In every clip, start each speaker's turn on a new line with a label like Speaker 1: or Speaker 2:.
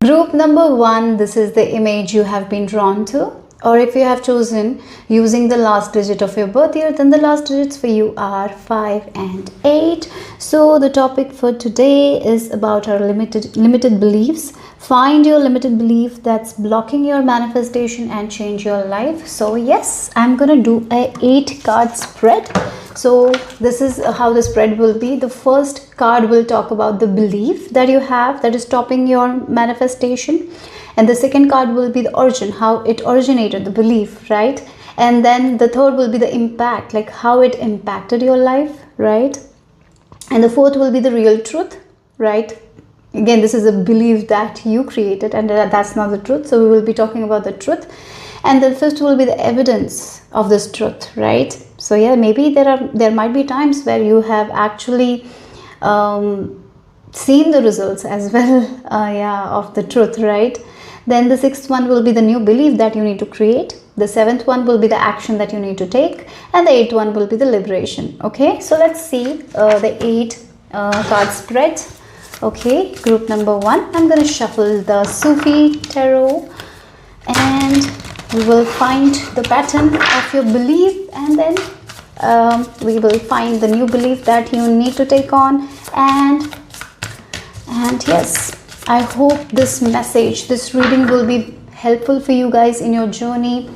Speaker 1: Group number 1, this is the image you have been drawn to. Or if you have chosen using the last digit of your birth year, then the last digits for you are 5 and 8. So the topic for today is about our limited beliefs. Find your limited belief that's blocking your manifestation and change your life. So yes, I'm gonna do a 8-card spread. So this is how the spread will be. The first card will talk about the belief that you have that is stopping your manifestation. And the second card will be the origin, how it originated, the belief, right? And then the third will be the impact, like how it impacted your life, right? And the fourth will be the real truth, right? Again, this is a belief that you created and that's not the truth. So we will be talking about the truth. And the fifth will be the evidence of this truth, right? So yeah, maybe there might be times where you have actually seen the results as well, of the truth, right? Then the sixth one will be the new belief that you need to create. The seventh one will be the action that you need to take. And the eighth one will be the liberation. Okay, so let's see the 8 card spread. Okay, group number 1. I'm going to shuffle the Sufi Tarot. And we will find the pattern of your belief. And then we will find the new belief that you need to take on. And yes, I hope this message, this reading will be helpful for you guys in your journey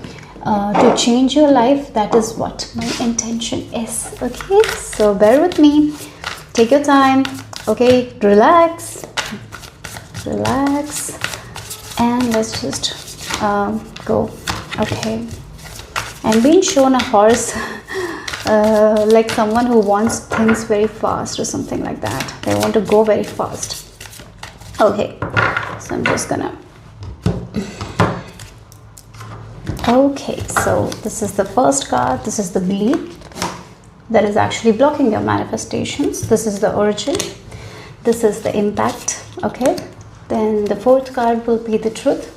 Speaker 1: to change your life. That is what my intention is. Okay, so bear with me. Take your time. Okay, relax. And let's just go. Okay. I'm being shown a horse like someone who wants things very fast or something like that. They want to go very fast. Okay, so I'm just gonna. Okay, so this is the first card. This is the belief that is actually blocking your manifestations. This is the origin. This is the impact. Okay, then the fourth card will be the truth.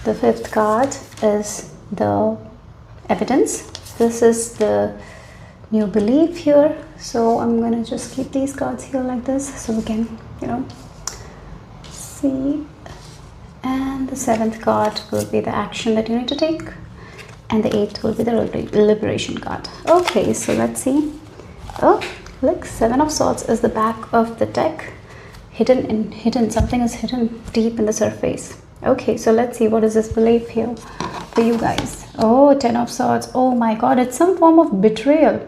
Speaker 1: The fifth card is the evidence. This is the new belief here. So I'm gonna just keep these cards here like this so we can, see. And the seventh card will be the action that you need to take. And the eighth will be the liberation card. Okay, so let's see. Oh, look, 7 of Swords is the back of the deck. Hidden, something is hidden deep in the surface. Okay, so let's see what is this belief here for you guys. Oh, 10 of Swords. Oh my God, it's some form of betrayal.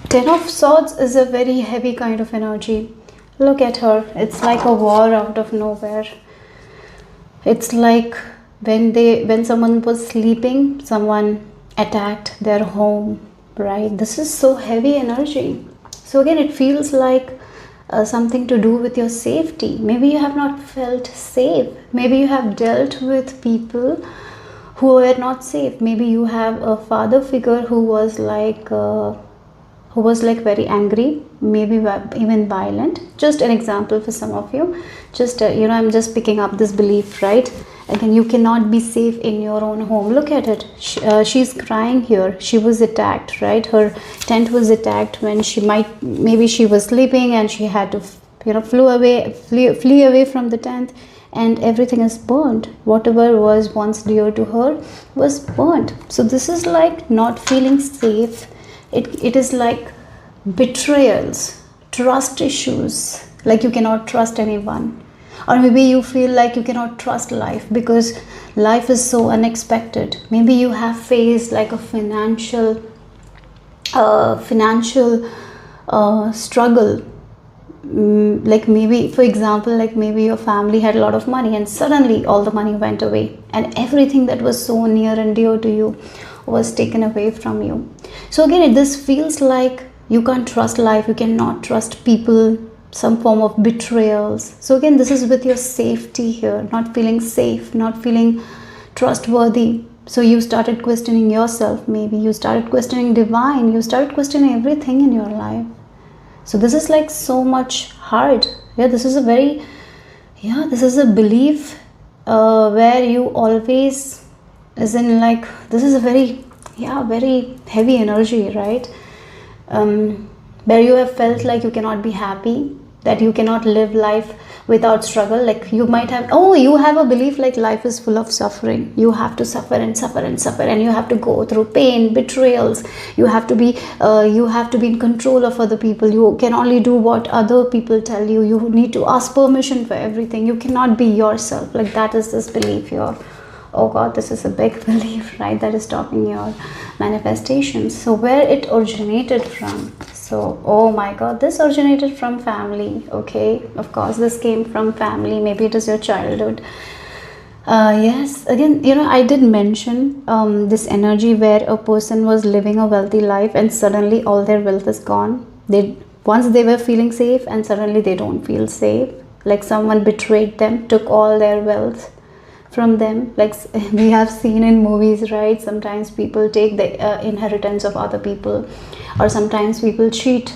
Speaker 1: 10 of Swords is a very heavy kind of energy. Look at her. It's like a war out of nowhere. It's like when someone was sleeping, someone attacked their home, right? This is so heavy energy. So again, it feels like something to do with your safety. Maybe you have not felt safe. Maybe you have dealt with people who were not safe. Maybe you have a father figure who was like very angry, maybe even violent. Just an example for some of you. Just I'm just picking up this belief, right? Again, you cannot be safe in your own home. Look at it. She's crying here. She was attacked, right? Her tent was attacked when maybe she was sleeping and she had to flee away from the tent, and everything is burnt. Whatever was once dear to her was burnt. So this is like not feeling safe. It is like betrayals, trust issues, like you cannot trust anyone. Or maybe you feel like you cannot trust life because life is so unexpected. Maybe you have faced like a financial struggle. Like maybe, for example, like maybe your family had a lot of money and suddenly all the money went away and everything that was so near and dear to you was taken away from you. So again, this feels like you can't trust life, you cannot trust people, some form of betrayals. So again, this is with your safety here, not feeling safe, not feeling trustworthy. So you started questioning yourself, maybe you started questioning divine, you started questioning everything in your life. So this is like so much hard. This is a belief where you always, as in like, this is a very heavy energy, right? Where you have felt like you cannot be happy, that you cannot live life without struggle. Like you might have, oh, you have a belief like life is full of suffering. You have to suffer and suffer and suffer, and you have to go through pain, betrayals. You have to be in control of other people. You can only do what other people tell you. You need to ask permission for everything. You cannot be yourself. Like that is this belief here. Oh God, this is a big belief, right? That is stopping your manifestations. So where it originated from? So, oh my God, this originated from family. Okay, of course, this came from family. Maybe it is your childhood. Yes, again, I did mention this energy where a person was living a wealthy life and suddenly all their wealth is gone. Once they were feeling safe and suddenly they don't feel safe. Like someone betrayed them, took all their wealth from them. Like we have seen in movies, right? Sometimes people take the inheritance of other people, or sometimes people cheat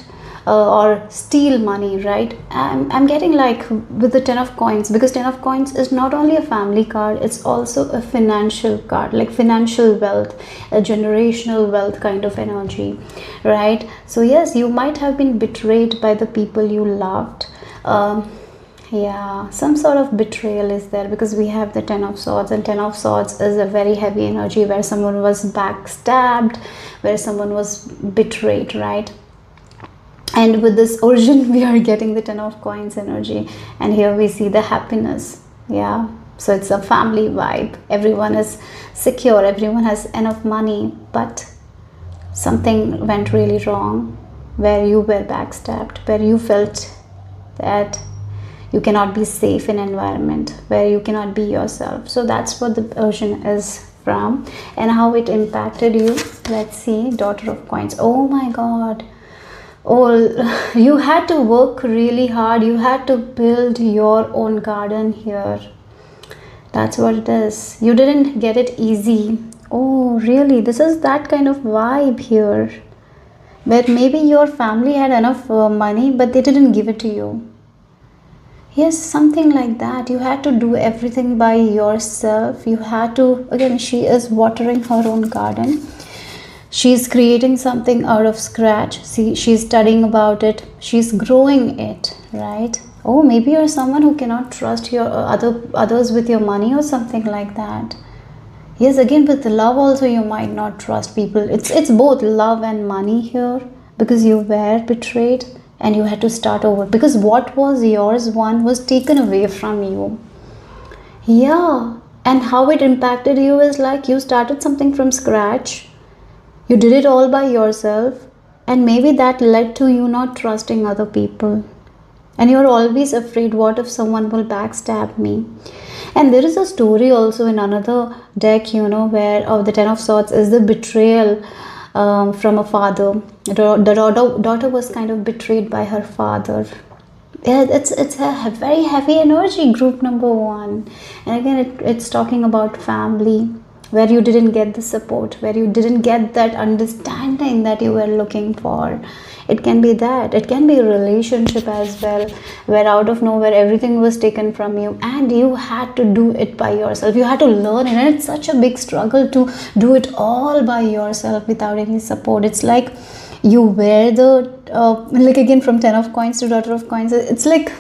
Speaker 1: or steal money, right? I'm getting like with the 10 of coins, because 10 of coins is not only a family card, it's also a financial card, like financial wealth, a generational wealth kind of energy, right? So yes, you might have been betrayed by the people you loved. Yeah, some sort of betrayal is there, because we have the 10 of swords, and 10 of swords is a very heavy energy where someone was backstabbed, where someone was betrayed, right? And with this origin we are getting the 10 of coins energy, and here we see the happiness. Yeah, so it's a family vibe. Everyone is secure, everyone has enough money, but something went really wrong where you were backstabbed, where you felt that you cannot be safe in an environment where you cannot be yourself. So that's what the origin is from, and how it impacted you. Let's see, Daughter of Coins. Oh my God. Oh, you had to work really hard. You had to build your own garden here. That's what it is. You didn't get it easy. Oh, really? This is that kind of vibe here, where maybe your family had enough money, but they didn't give it to you. Yes, something like that. You had to do everything by yourself. You had to, again, she is watering her own garden. She's creating something out of scratch. See, she's studying about it. She's growing it, right? Oh, maybe you're someone who cannot trust your others with your money or something like that. Yes, again, with love also you might not trust people. It's both love and money here, because you were betrayed and you had to start over, because what was yours was taken away from you. Yeah, and how it impacted you is like you started something from scratch. You did it all by yourself, and maybe that led to you not trusting other people. And you're always afraid, what if someone will backstab me? And there is a story also in another deck, where the 10 of Swords is the betrayal from a father. The daughter was kind of betrayed by her father. Yeah, it's a very heavy energy, group number 1. And again, it's talking about family, where you didn't get the support, where you didn't get that understanding that you were looking for. It can be that. It can be a relationship as well, where out of nowhere everything was taken from you and you had to do it by yourself. You had to learn it, and it's such a big struggle to do it all by yourself without any support. It's like you wear the like again, from 10 of coins to Daughter of Coins, it's like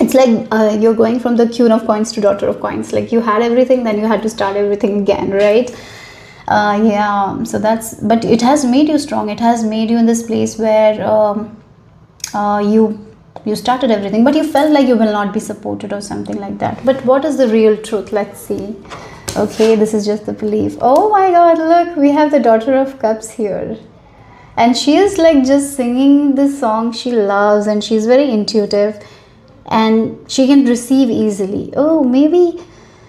Speaker 1: you're going from the Queen of Coins to Daughter of Coins. Like you had everything, then you had to start everything again, right? Yeah, so but it has made you strong. It has made you in this place where you started everything, but you felt like you will not be supported or something like that. But what is the real truth? Let's see. Okay, this is just the belief. Oh my God, look, we have the Daughter of Cups here. And she is like just singing this song she loves, and she's very intuitive and she can receive easily. Oh, maybe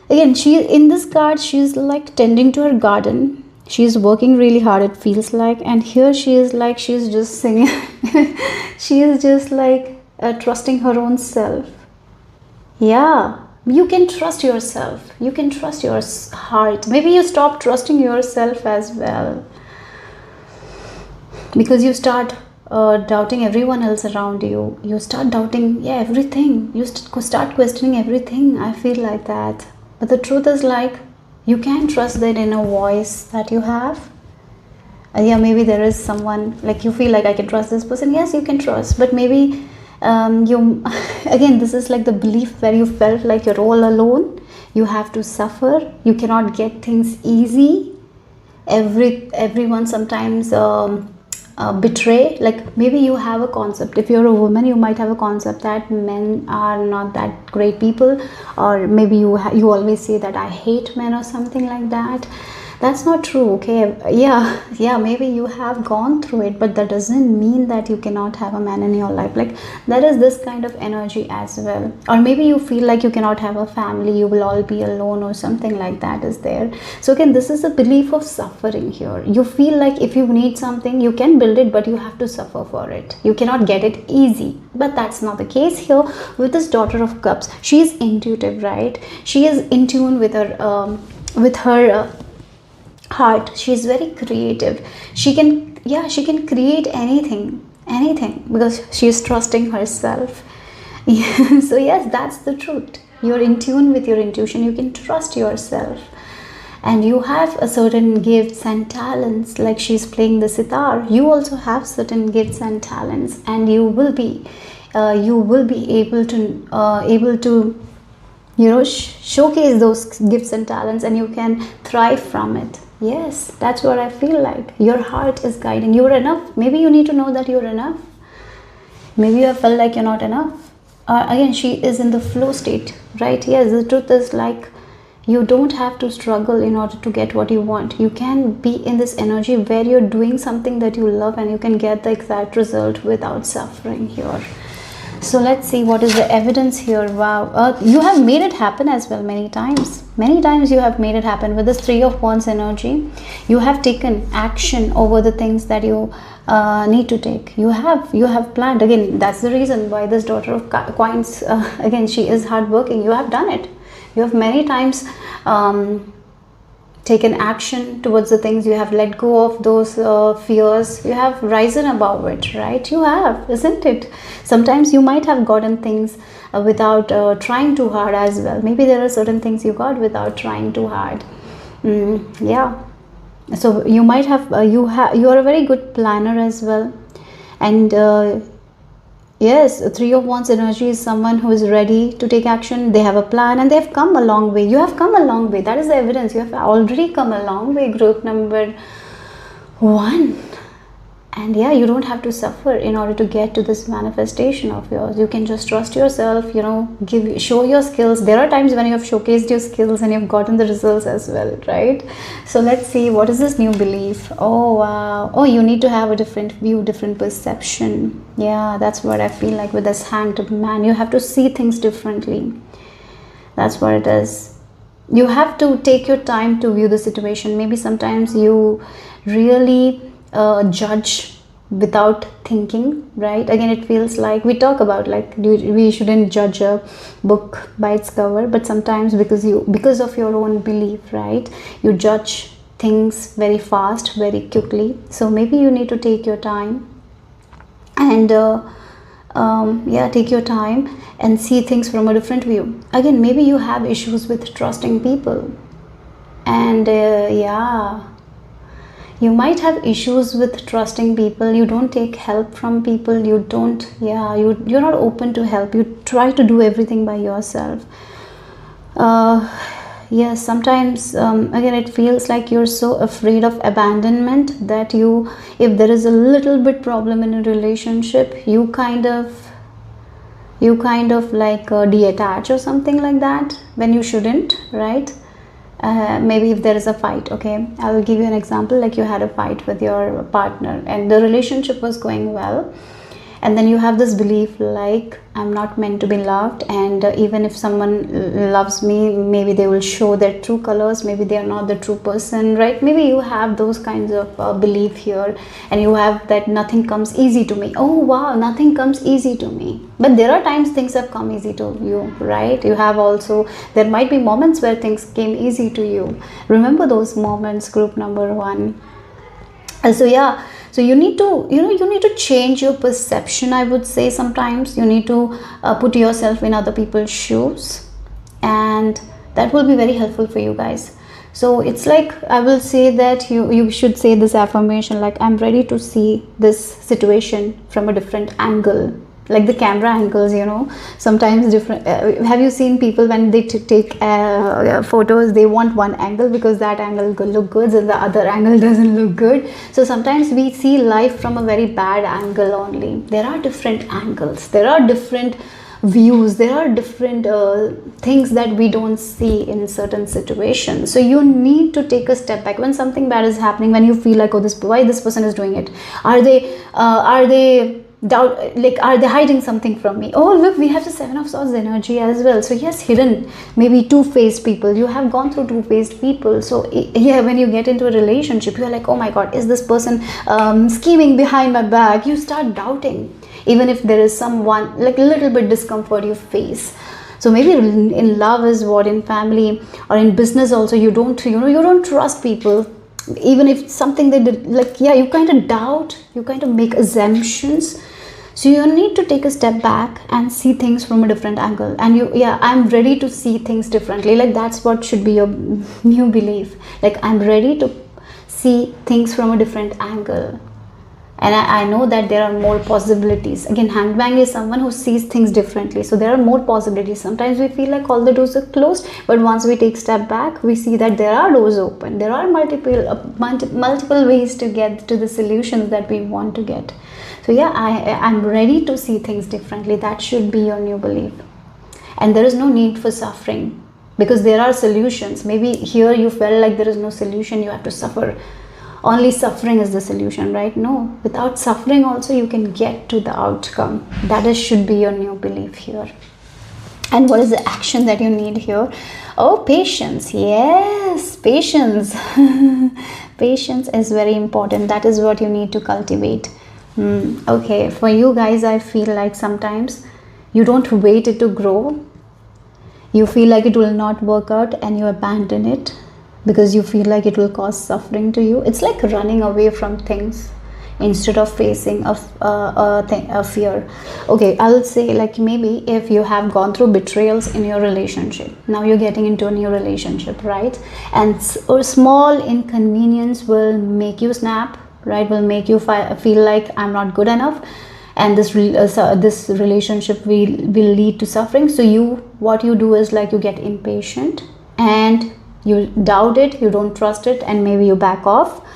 Speaker 1: again, in this card, she's like tending to her garden. She's working really hard, it feels like. And here she is like, she's just singing. She is just like trusting her own self. Yeah, you can trust yourself. You can trust your heart. Maybe you stop trusting yourself as well, because you start doubting everyone else around you. You start doubting, everything. You start questioning everything. I feel like that. But the truth is, like, you can trust that inner voice that you have. Yeah, maybe there is someone, like you feel like I can trust this person. Yes, you can trust. But maybe You again, this is like the belief where you felt like you're all alone, you have to suffer, you cannot get things easy, everyone sometimes betray. Like maybe you have a concept, if you're a woman, you might have a concept that men are not that great people, or maybe you always say that I hate men or something like that. That's not true, okay? Yeah, maybe you have gone through it, but that doesn't mean that you cannot have a man in your life. Like there is this kind of energy as well. Or maybe you feel like you cannot have a family, you will all be alone or something like that is there. So again, this is a belief of suffering here. You feel like if you need something, you can build it, but you have to suffer for it. You cannot get it easy. But that's not the case here with this Daughter of Cups. She is intuitive, right? She is in tune with her heart. She's very creative. She can create anything because she is trusting herself. So yes, that's the truth. You're in tune with your intuition, you can trust yourself, and you have a certain gifts and talents. Like she's playing the sitar, you also have certain gifts and talents, and you will be able to showcase those gifts and talents, and you can thrive from it. Yes, that's what I feel like. Your heart is guiding. You're enough. Maybe you need to know that you're enough. Maybe you have felt like you're not enough. Again, she is in the flow state, right? Yes, the truth is like you don't have to struggle in order to get what you want. You can be in this energy where you're doing something that you love, and you can get the exact result without suffering here. So let's see what is the evidence here. Wow, you have made it happen as well many times. Many times you have made it happen with this Three of Wands energy. You have taken action over the things that you need to take. You have planned. Again, that's the reason why this Daughter of Coins, again, she is hardworking. You have done it. You have many times taken action towards the things. You have let go of those fears. You have risen above it, right? You have, isn't it? Sometimes you might have gotten things without trying too hard as well. Maybe there are certain things you got without trying too hard. Yeah, so you might have you are a very good planner as well. And yes, Three of Wands energy is someone who is ready to take action. They have a plan and they have come a long way. You have come a long way. That is the evidence. You have already come a long way, group number 1. And yeah, you don't have to suffer in order to get to this manifestation of yours. You can just trust yourself, show your skills. There are times when you have showcased your skills and you've gotten the results as well, right? So let's see, what is this new belief? Oh wow. Oh, you need to have a different view, different perception. Yeah, that's what I feel like with this Hanged Man. You have to see things differently. That's what it is. You have to take your time to view the situation. Maybe sometimes you really judge without thinking, right? Again, it feels like we talk about like we shouldn't judge a book by its cover, but sometimes because of your own belief, right, you judge things very fast, very quickly. So maybe you need to take your time and take your time and see things from a different view. Again, maybe you have issues with trusting people, and you might have issues with trusting people. You don't take help from people. You're not open to help. You try to do everything by yourself. Yes, sometimes again, it feels like you're so afraid of abandonment that if there is a little bit problem in a relationship, you kind of like detach or something like that when you shouldn't, right? Maybe if there is a fight, okay, I will give you an example. Like you had a fight with your partner and the relationship was going well, and then you have this belief like, I'm not meant to be loved, and even if someone loves me, maybe they will show their true colors. Maybe they are not the true person, right? Maybe you have those kinds of belief here, and you have that nothing comes easy to me. Oh wow, nothing comes easy to me. But there are times things have come easy to you, right? You have also, there might be moments where things came easy to you. Remember those moments, group number 1. So you need to change your perception. I would say sometimes you need to put yourself in other people's shoes, and that will be very helpful for you guys. So it's like, I will say that you should say this affirmation like, I'm ready to see this situation from a different angle. like the camera angles, you know, sometimes different. Have you seen people when they take photos, they want one angle because that angle will look good and the other angle doesn't look good. So sometimes we see life from a very bad angle only. There are different angles, there are different views, there are different things that we don't see in certain situations. So you need to take a step back when something bad is happening, when you feel like, oh, this, why this person is doing it, are they doubt, like, are they hiding something from me? Oh look, we have the Seven of Swords energy as well. So yes, hidden, maybe two-faced people, you have gone through two-faced people. So yeah, when you get into a relationship, you're like, oh my god, is this person scheming behind my back? You start doubting, even if there is someone, like a little bit discomfort you face. So maybe in love is what, in family or in business also, you don't trust people. Even if something they did, like, yeah, you kind of doubt, you kind of make assumptions. So you need to take a step back and see things from a different angle. And I'm ready to see things differently. Like, that's what should be your new belief. Like, I'm ready to see things from a different angle. And I know that there are more possibilities. Again, Hangman is someone who sees things differently. So there are more possibilities. Sometimes we feel like all the doors are closed, but once we take a step back, we see that there are doors open. There are multiple ways to get to the solutions that we want to get. So yeah, I'm ready to see things differently. That should be your new belief. And there is no need for suffering, because there are solutions. Maybe here you felt like there is no solution, you have to suffer. Only suffering is the solution, right? No, without suffering also you can get to the outcome. That should be your new belief here. And what is the action that you need here? Oh, patience. Yes, patience. Patience is very important. That is what you need to cultivate. Okay, for you guys, I feel like sometimes you don't wait it to grow. You feel like it will not work out and you abandon it, because you feel like it will cause suffering to you. It's like running away from things instead of facing a fear. Okay, I'll say, like, maybe if you have gone through betrayals in your relationship, now you're getting into a new relationship, right? And a small inconvenience will make you snap, right? Will make you feel like I'm not good enough, and this relationship will lead to suffering. So what you do is, like, you get impatient and you doubt it, you don't trust it, and maybe you back off,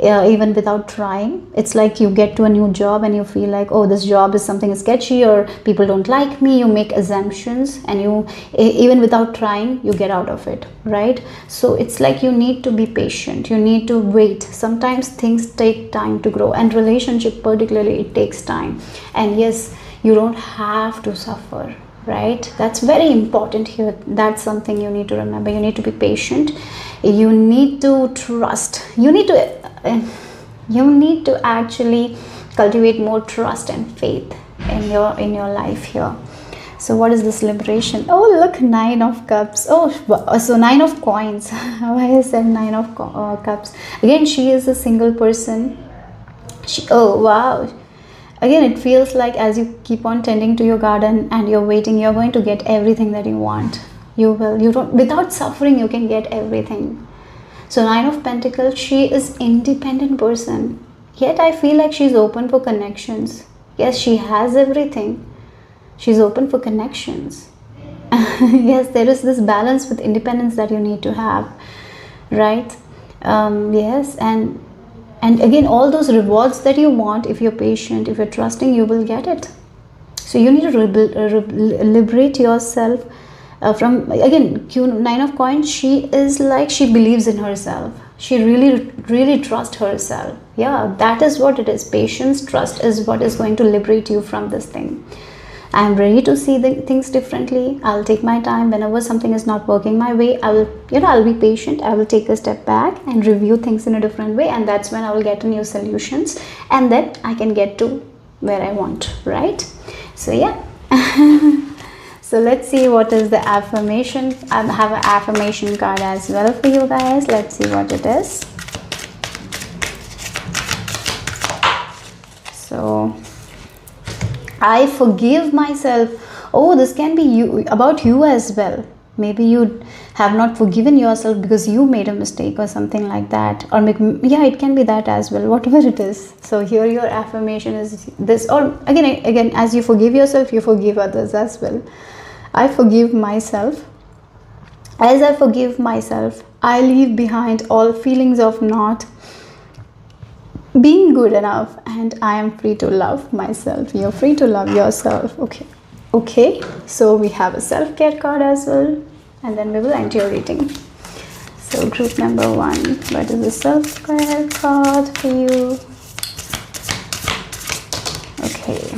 Speaker 1: even without trying. It's like you get to a new job and you feel like, oh, this job is something sketchy, or people don't like me. You make assumptions, and you, even without trying, you get out of it, right? So it's like you need to be patient, you need to wait. Sometimes things take time to grow, and relationship particularly, it takes time. And yes, you don't have to suffer, right? That's very important here. That's something you need to remember. You need to be patient, you need to trust, you need to actually cultivate more trust and faith in your life here. So what is this liberation? Oh look, 9 of Cups. Oh, so 9 of Coins. Why I said 9 of Cups? Again, she is a single person. Oh wow. Again, it feels like as you keep on tending to your garden and you're waiting, you're going to get everything that you want. Without suffering, you can get everything. So 9 of Pentacles, she is independent person. Yet I feel like she's open for connections. Yes, she has everything. She's open for connections. Yes, there is this balance with independence that you need to have, right? Yes, and again, all those rewards that you want, if you're patient, if you're trusting, you will get it. So you need to liberate yourself from, again, 9 of Coins, she is like, she believes in herself. She really trusts herself. Yeah, that is what it is. Patience, trust is what is going to liberate you from this thing. I'm ready to see the things differently. I'll take my time. Whenever something is not working my way, I'll be patient. I will take a step back and review things in a different way, and that's when I will get to new solutions, and then I can get to where I want, right? So yeah. So let's see what is the affirmation. I have an affirmation card as well for you guys. Let's see what it is. So, I forgive myself. Oh, this can be about you as well. Maybe you have not forgiven yourself because you made a mistake or something like that. Or yeah, it can be that as well, whatever it is. So here your affirmation is this. Or again, as you forgive yourself, you forgive others as well. I forgive myself. As I forgive myself, I leave behind all feelings of not being good enough, and I am free to love myself. You're free to love yourself. Okay, so we have a self-care card as well, and then we will end your reading. So group number 1, what is the self-care card for you? Okay.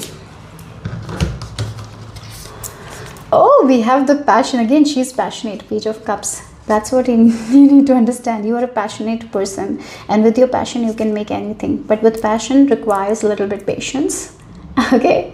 Speaker 1: Oh, we have the passion again. She's passionate. Page of Cups. That's what you need to understand. You are a passionate person, and with your passion you can make anything, but with passion requires a little bit patience. Okay,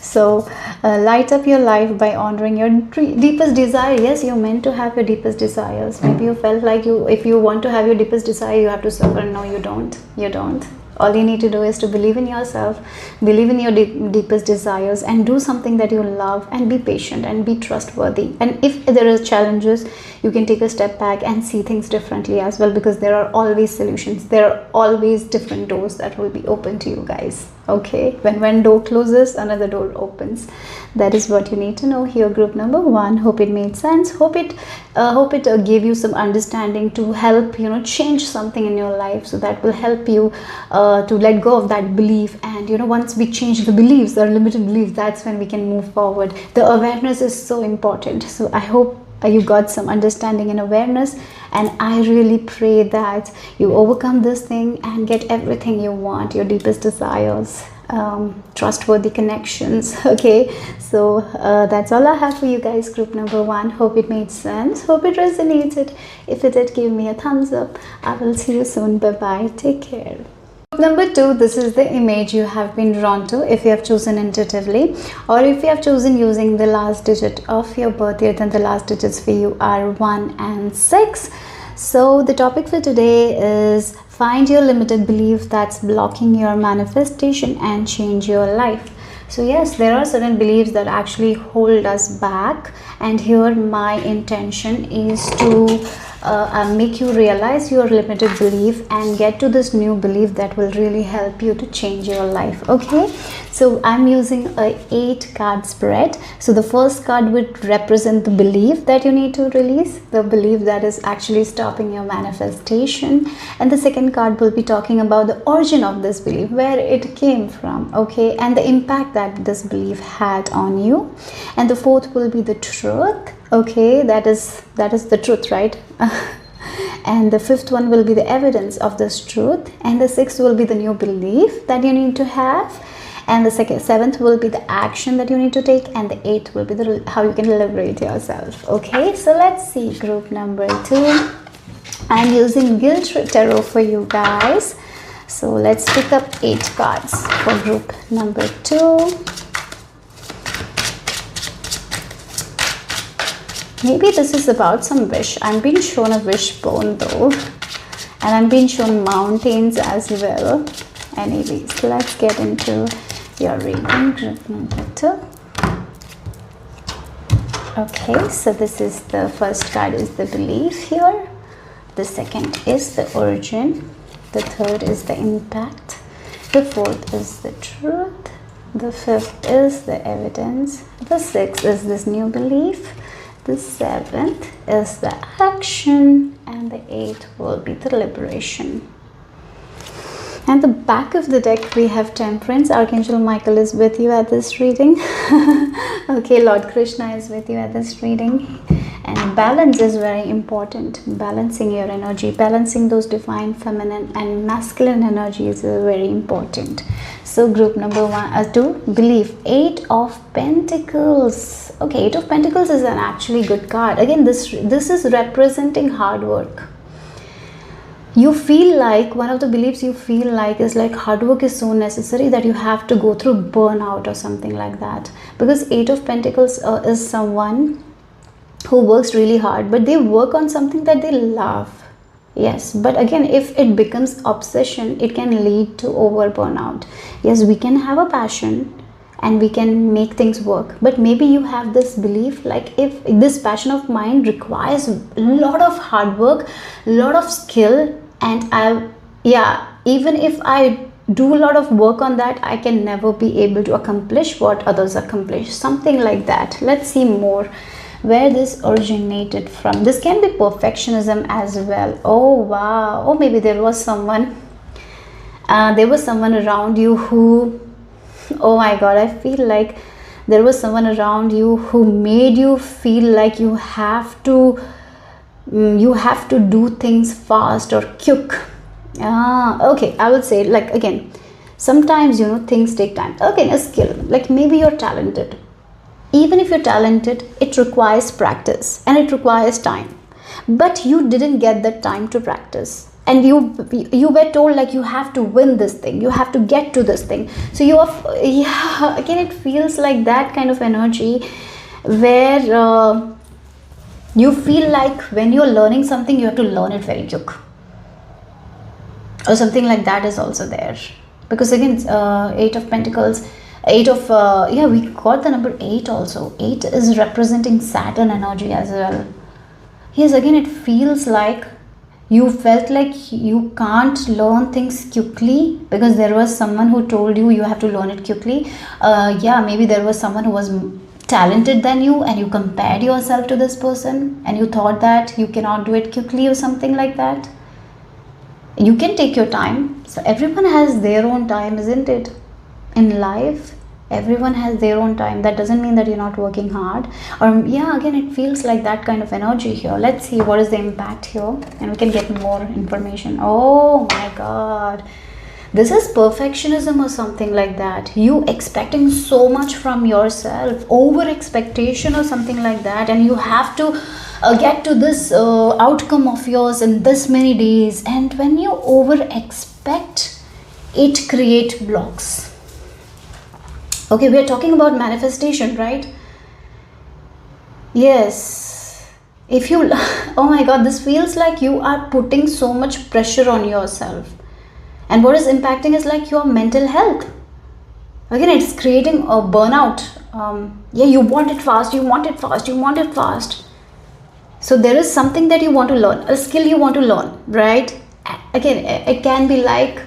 Speaker 1: so light up your life by honoring your deepest desire. Yes, you're meant to have your deepest desires. Maybe you felt like if you want to have your deepest desire, you have to suffer. No, you don't. All you need to do is to believe in yourself, believe in your deepest desires, and do something that you love, and be patient and be trustworthy. And if there are challenges, you can take a step back and see things differently as well, because there are always solutions. There are always different doors that will be open to you guys. Okay, when door closes, another door opens. That is what you need to know here, group number 1. Hope it made sense. Hope it gave you some understanding to help change something in your life. So that will help you to let go of that belief. And once we change the beliefs, our limited beliefs, that's when we can move forward. The awareness is so important. So I hope you got some understanding and awareness, and I really pray that you overcome this thing and get everything you want, your deepest desires, trustworthy connections. Okay, so that's all I have for you guys, group number 1. Hope it made sense. Hope it resonated. If it did, give me a thumbs up. I will see you soon. Bye bye. Take care. Number 2, this is the image you have been drawn to if you have chosen intuitively, or if you have chosen using the last digit of your birth year, then the last digits for you are 1 and 6. So the topic for today is find your limited belief that's blocking your manifestation and change your life. So yes, there are certain beliefs that actually hold us back, and here my intention is to make you realize your limited belief and get to this new belief that will really help you to change your life. Okay, so I'm using a 8 card spread. So the first card would represent the belief that you need to release, the belief that is actually stopping your manifestation, and the second card will be talking about the origin of this belief, where it came from, okay, and the impact that this belief had on you. And the fourth will be the truth. Okay, that is the truth, right? And the fifth one will be the evidence of this truth, and the sixth will be the new belief that you need to have, and the seventh will be the action that you need to take, and the eighth will be how you can liberate yourself. Okay, so let's see group number 2. I'm using Gill Tarot for you guys. So let's pick up 8 cards for group number 2. Maybe this is about some wish. I'm being shown a wishbone though, and I'm being shown mountains as well. Anyways, let's get into your reading, group number 2. Okay, so this is the first card is the belief here. The second is the origin. The third is the impact. The fourth is the truth. The fifth is the evidence. The sixth is this new belief. The seventh is the action, and the eighth will be the liberation. And the back of the deck we have Temperance. Archangel Michael is with you at this reading. Okay, Lord Krishna is with you at this reading. And balance is very important. Balancing your energy, balancing those divine feminine and masculine energies is very important. So group number 2, belief. 8 of Pentacles. Okay, 8 of Pentacles is an actually good card. Again, this is representing hard work. You feel like, one of the beliefs you feel like is like hard work is so necessary that you have to go through burnout or something like that. Because 8 of Pentacles is someone who works really hard, but they work on something that they love. Yes, but again, if it becomes obsession, it can lead to over burnout. Yes, we can have a passion and we can make things work. But maybe you have this belief, like if this passion of mine requires a lot of hard work, a lot of skill, and even if I do a lot of work on that, I can never be able to accomplish what others accomplish, something like that. Let's see more where this originated from. This can be perfectionism as well. Oh wow. Oh, maybe there was someone around you who, oh my god, I feel like there was someone around you who made you feel like you have to do things fast or quick. Okay, I would say, like, again, sometimes things take time. Okay, a skill, like maybe you're talented. Even if you're talented, it requires practice and it requires time, but you didn't get that time to practice, and you were told like you have to win this thing, you have to get to this thing. So you are, again, it feels like that kind of energy where you feel like when you're learning something, you have to learn it very quick, or something like that is also there. Because again, 8 of Pentacles, 8 of we got the number 8 also. 8 is representing Saturn energy as well. Yes, again, it feels like you felt like you can't learn things quickly because there was someone who told you you have to learn it quickly. Maybe there was someone who was talented than you, and you compared yourself to this person, and you thought that you cannot do it quickly or something like that. You can take your time. So everyone has their own time, isn't it? In life, everyone has their own time. That doesn't mean that you're not working hard. Or again, it feels like that kind of energy here. Let's see what is the impact here, and we can get more information. Oh my god, this is perfectionism or something like that. You expecting so much from yourself, over expectation or something like that, and you have to get to this outcome of yours in this many days. And when you over expect, it creates blocks. Okay, we are talking about manifestation, right? Yes. If you, oh my god, this feels like you are putting so much pressure on yourself. And what is impacting is like your mental health. Again, it's creating a burnout. You want it fast, you want it fast, you want it fast. So there is something that you want to learn, a skill you want to learn, right? Again, it can be like,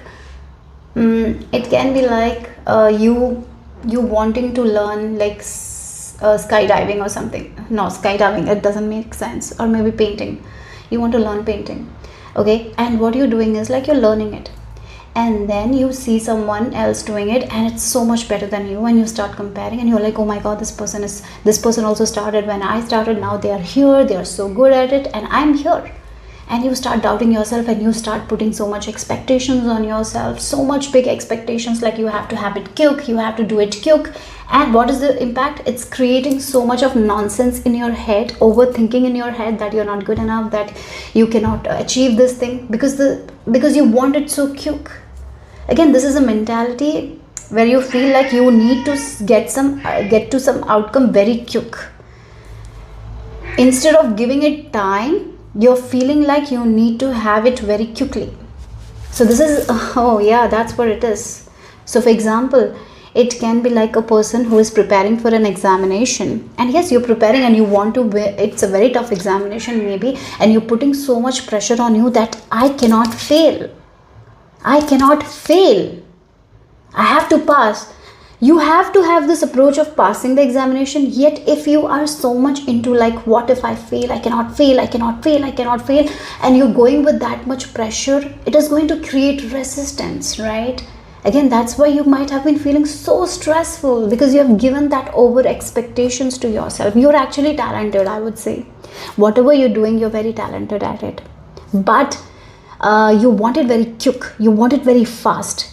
Speaker 1: you wanting to learn like skydiving or something. No, skydiving, it doesn't make sense. Or maybe painting. You want to learn painting. Okay, and what you're doing is like you're learning it, and then you see someone else doing it and it's so much better than you, and you start comparing, and you're like, oh my god, this person also started when I started. Now they are here, they are so good at it, and I'm here. And you start doubting yourself, and you start putting so much expectations on yourself, so much big expectations, like you have to have it quick, you have to do it quick. And what is the impact? It's creating so much of nonsense in your head, overthinking in your head that you're not good enough, that you cannot achieve this thing because you want it so quick. Again, this is a mentality where you feel like you need to get to some outcome very quick. Instead of giving it time, you're feeling like you need to have it very quickly. So this is, that's what it is. So for example, it can be like a person who is preparing for an examination, and yes, you're preparing and you want to, it's a very tough examination maybe, and you're putting so much pressure on you that I cannot fail, I have to pass. You have to have this approach of passing the examination. Yet if you are so much into like, what if I fail, I cannot fail, and you're going with that much pressure, it is going to create resistance, right? Again, that's why you might have been feeling so stressful, because you have given that over expectations to yourself. You're actually talented, I would say. Whatever you're doing, you're very talented at it, but you want it very quick, you want it very fast.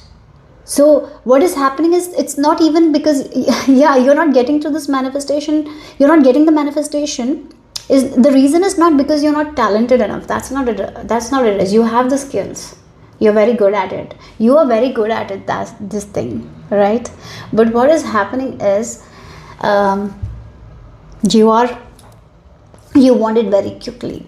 Speaker 1: So what is happening is, it's not even because you're not getting to this manifestation, you're not getting the manifestation, is the reason is not because you're not talented enough. That's not it is. You have the skills, you're very good at it, you are very good at it, that's this thing, right? But what is happening is, you want it very quickly.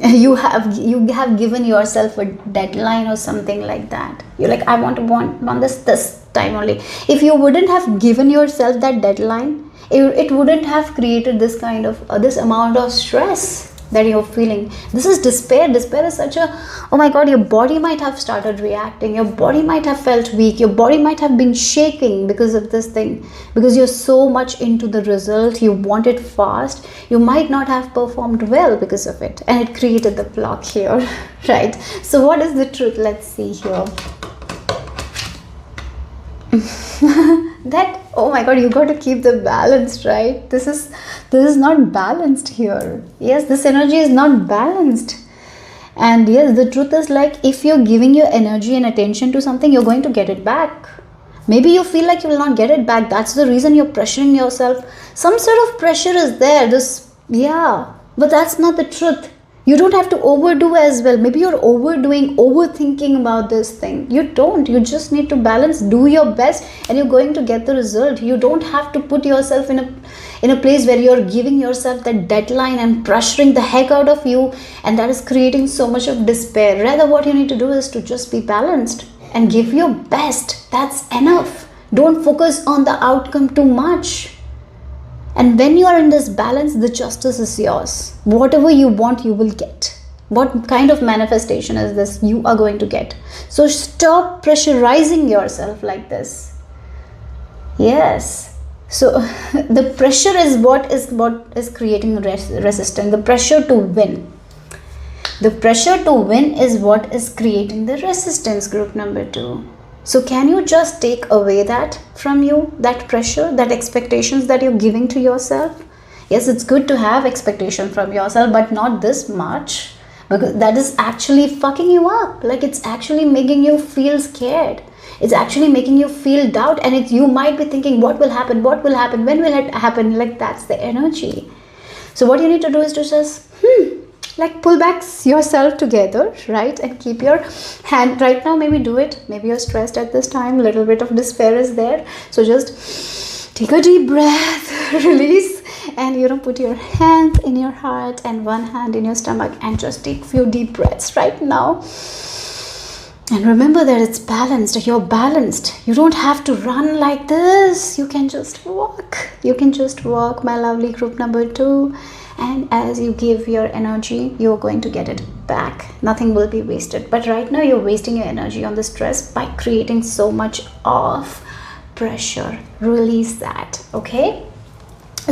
Speaker 1: you have given yourself a deadline or something like that. You're like, I want this time only. If you wouldn't have given yourself that deadline, it wouldn't have created this kind of this amount of stress that you're feeling. This is despair. Despair is such a, oh my god, your body might have started reacting, your body might have felt weak, your body might have been shaking because of this thing, because you're so much into the result, you want it fast. You might not have performed well because of it, and it created the block here. Right? So what is the truth? Let's see here. That, oh my god, you got to keep the balance, right? This is not balanced here. Yes, this energy is not balanced. And yes, the truth is, like, if you're giving your energy and attention to something, you're going to get it back. Maybe you feel like you will not get it back. That's the reason you're pressuring yourself. Some sort of pressure is there. But that's not the truth. You don't have to overdo as well. Maybe you're overthinking about this thing. You don't. You just need to balance, do your best, and you're going to get the result. You don't have to put yourself in a place where you're giving yourself that deadline and pressuring the heck out of you, and that is creating so much of despair. Rather, what you need to do is to just be balanced and give your best. That's enough. Don't focus on the outcome too much. And when you are in this balance, the justice is yours. Whatever you want, you will get. What kind of manifestation is this? You are going to get. So stop pressurizing yourself like this. Yes. So the pressure is what is creating resistance. The pressure to win. The pressure to win is what is creating the resistance, group number 2. So can you just take away that from you, that pressure, that expectations that you're giving to yourself? Yes, it's good to have expectation from yourself, but not this much, because that is actually fucking you up. Like, it's actually making you feel scared. It's actually making you feel doubt, and you might be thinking, what will happen? When will it happen? Like, that's the energy. So what you need to do is to just like pull back yourself together, right? And keep your hand right now. Maybe do it. Maybe you're stressed at this time. A little bit of despair is there. So just take a deep breath, release, and put your hand in your heart and one hand in your stomach, and just take few deep breaths right now. And remember that it's balanced. You're balanced. You don't have to run like this. You can just walk. You can just walk, my lovely group number 2. And as you give your energy, you're going to get it back. Nothing will be wasted. But right now, you're wasting your energy on the stress by creating so much of pressure. Release that, okay?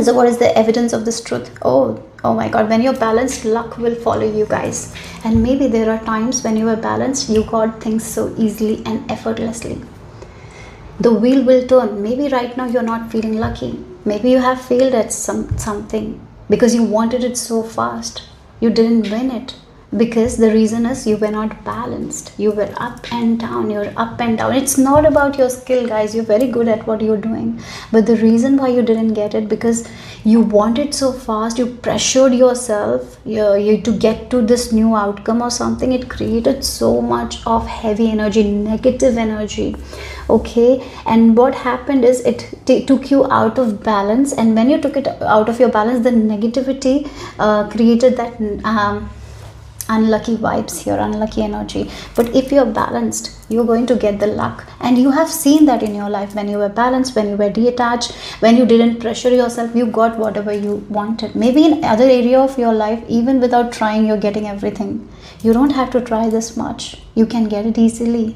Speaker 1: So what is the evidence of this truth? Oh my god, when you're balanced, luck will follow you, guys. And maybe there are times when you are balanced, you got things so easily and effortlessly. The wheel will turn. Maybe right now you're not feeling lucky. Maybe you have failed at something because you wanted it so fast. You didn't win it. Because the reason is you were not balanced. You were up and down. You're up and down. It's not about your skill, guys. You're very good at what you're doing. But the reason why you didn't get it, because you wanted so fast. You pressured yourself you to get to this new outcome or something. It created so much of heavy energy, negative energy. Okay, and what happened is it took you out of balance. And when you took it out of your balance, the negativity created that unlucky vibes here, unlucky energy. But if you're balanced, you're going to get the luck. And you have seen that in your life. When you were balanced, when you were detached, when you didn't pressure yourself, you got whatever you wanted. Maybe in other area of your life, even without trying, you're getting everything. You don't have to try this much. You can get it easily.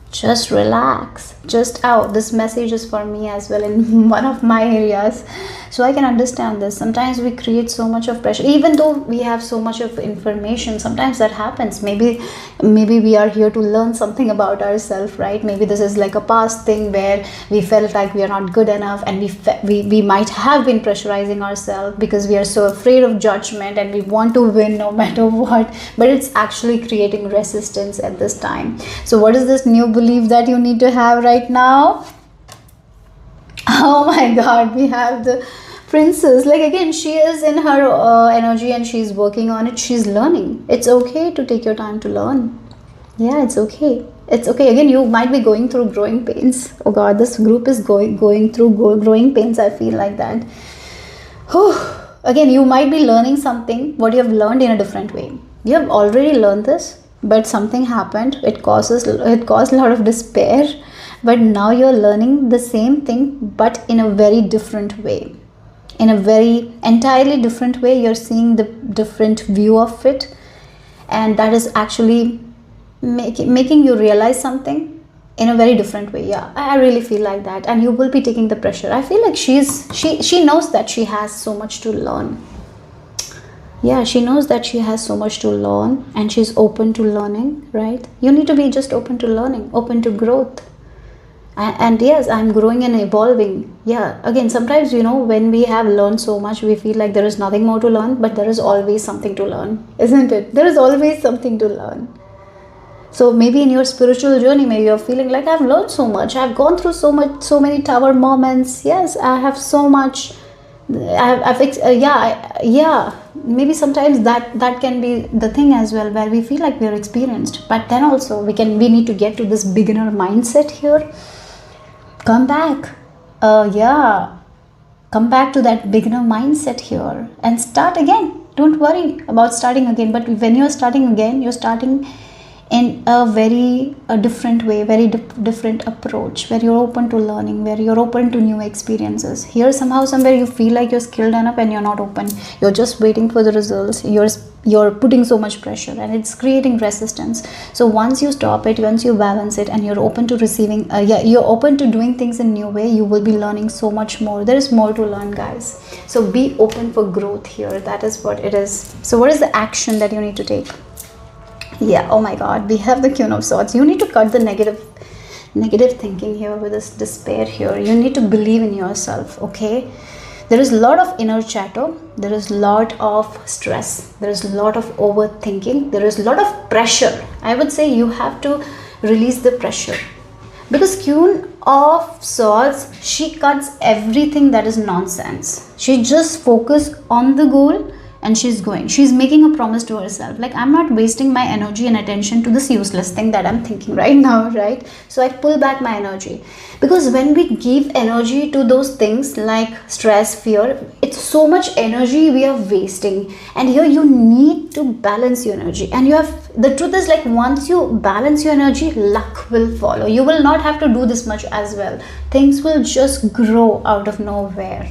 Speaker 1: Just relax. This message is for me as well in one of my areas, so I can understand this. Sometimes we create so much of pressure, even though we have so much of information. Sometimes that happens. Maybe we are here to learn something about ourselves, right? Maybe this is like a past thing where we felt like we are not good enough, and we might have been pressurizing ourselves because we are so afraid of judgment and we want to win no matter what. But it's actually creating resistance at this time. So what is this new belief that you need to have right now? Oh my god, we have the princess. Like, again, she is in her energy and she's working on it. She's learning. It's okay to take your time to learn. Yeah, it's okay. It's okay. Again, you might be going through growing pains. Oh god, this group is going through growing pains. I feel like that. Again, you might be learning something, what you have learned, in a different way. You have already learned this, but something happened. It caused a lot of despair. But now you're learning the same thing, but in a very different way. In a very entirely different way. You're seeing the different view of it, and that is actually making you realize something in a very different way. Yeah, I really feel like that. And you will be taking the pressure. I feel like she knows that she has so much to learn. Yeah, she knows that she has so much to learn, and she's open to learning, right? You need to be just open to learning, open to growth. And yes, I'm growing and evolving. Yeah, again, sometimes, when we have learned so much, we feel like there is nothing more to learn, but there is always something to learn, isn't it? There is always something to learn. So maybe in your spiritual journey, maybe you're feeling like, I've learned so much, I've gone through so many tower moments. Yes, I have so much. Yeah. Maybe sometimes that can be the thing as well, where we feel like we're experienced, but then also we need to get to this beginner mindset here. Come back. Come back to that beginner mindset here and start again. Don't worry about starting again. But when you're starting again, you're starting in a different way, very different approach, where you're open to learning, where you're open to new experiences. Here, somewhere you feel like you're skilled enough and you're not open. You're just waiting for the results. You're putting so much pressure, and it's creating resistance. So once you stop it, once you balance it, and you're open to receiving, you're open to doing things in a new way, you will be learning so much more. There is more to learn, guys. So be open for growth here. That is what it is. So what is the action that you need to take? Yeah, oh my god, we have the Queen of Swords. You need to cut the negative thinking here with this despair here. You need to believe in yourself, okay? There is a lot of inner chatter. There is a lot of stress. There is a lot of overthinking. There is a lot of pressure. I would say you have to release the pressure. Because Queen of Swords, she cuts everything that is nonsense. She just focuses on the goal, and she's making a promise to herself, like, I'm not wasting my energy and attention to this useless thing that I'm thinking right now, right? So I pull back my energy, because when we give energy to those things like stress, fear, it's so much energy we are wasting. And here you need to balance your energy, and the truth is, like, once you balance your energy, luck will follow. You will not have to do this much as well. Things will just grow out of nowhere.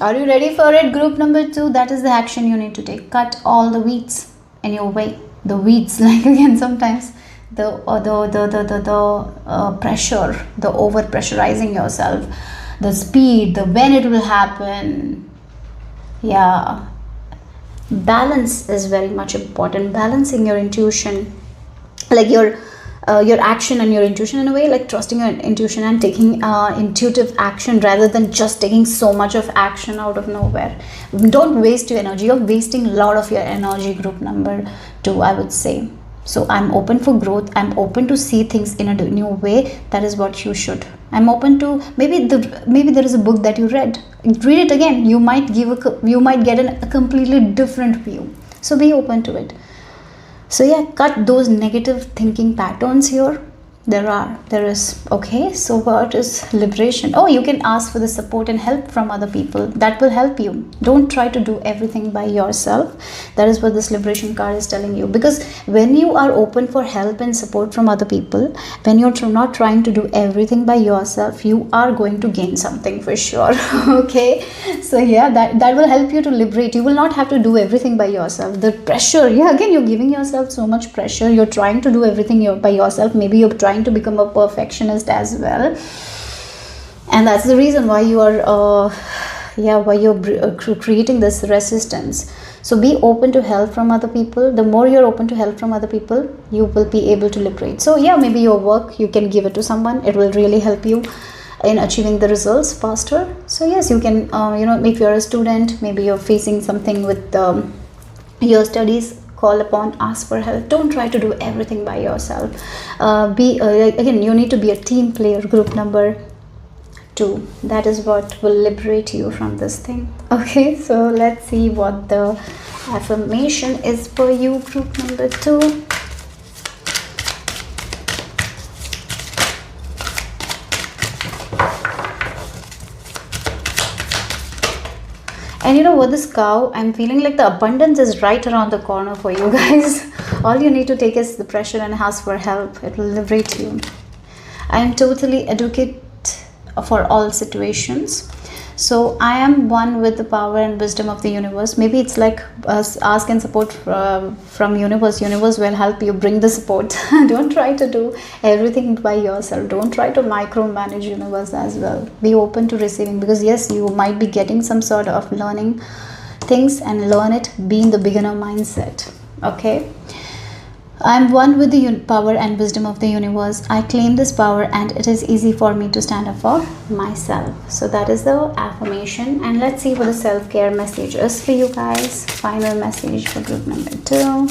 Speaker 1: Are you ready for it? Group number 2, that is the action you need to take. Cut all the weeds in your way. The weeds, like, again, sometimes the pressure, the over pressurizing yourself, the speed, the when it will happen. Yeah, balance is very much important. Balancing your intuition, like your action and your intuition, in a way, like trusting your intuition and taking intuitive action rather than just taking so much of action out of nowhere. Don't waste your energy. You're wasting a lot of your energy, group number 2, I would say. So I'm open for growth. I'm open to see things in a new way. That is what you should. I'm open to, maybe there is a book that you read it again. You might get a completely different view. So be open to it. So yeah, cut those negative thinking patterns here. There is. Okay, so what is liberation? Oh, you can ask for the support and help from other people. That will help you. Don't try to do everything by yourself. That is what this liberation card is telling you. Because when you are open for help and support from other people, when you're not trying to do everything by yourself, you are going to gain something for sure. Okay, so yeah, that will help you to liberate. You will not have to do everything by yourself. The pressure, yeah, again, you're giving yourself so much pressure. You're trying to do everything by yourself. Maybe you're trying to become a perfectionist as well, and that's the reason why you are creating this resistance. So be open to help from other people. The more you're open to help from other people, you will be able to liberate. So yeah, maybe your work, you can give it to someone. It will really help you in achieving the results faster. So yes, you can if you're a student, maybe you're facing something with your studies, call upon, ask for help. Don't try to do everything by yourself. Again, you need to be a team player, group number 2. That is what will liberate you from this thing. Okay, so let's see what the affirmation is for you, group number 2. And you know what, this cow, I'm feeling like the abundance is right around the corner for you guys. All you need to take is the pressure and ask for help. It will liberate you. I am totally adequate for all situations. So I am one with the power and wisdom of the universe. Maybe it's like ask and support from universe. Universe will help you bring the support. Don't try to do everything by yourself. Don't try to micromanage universe as well. Be open to receiving, because yes, you might be getting some sort of learning things, and learn it. Be in the beginner mindset. Okay. I am one with the power and wisdom of the universe. I claim this power and it is easy for me to stand up for myself. So that is the affirmation. And let's see what the self-care message is for you guys. Final message for group number 2.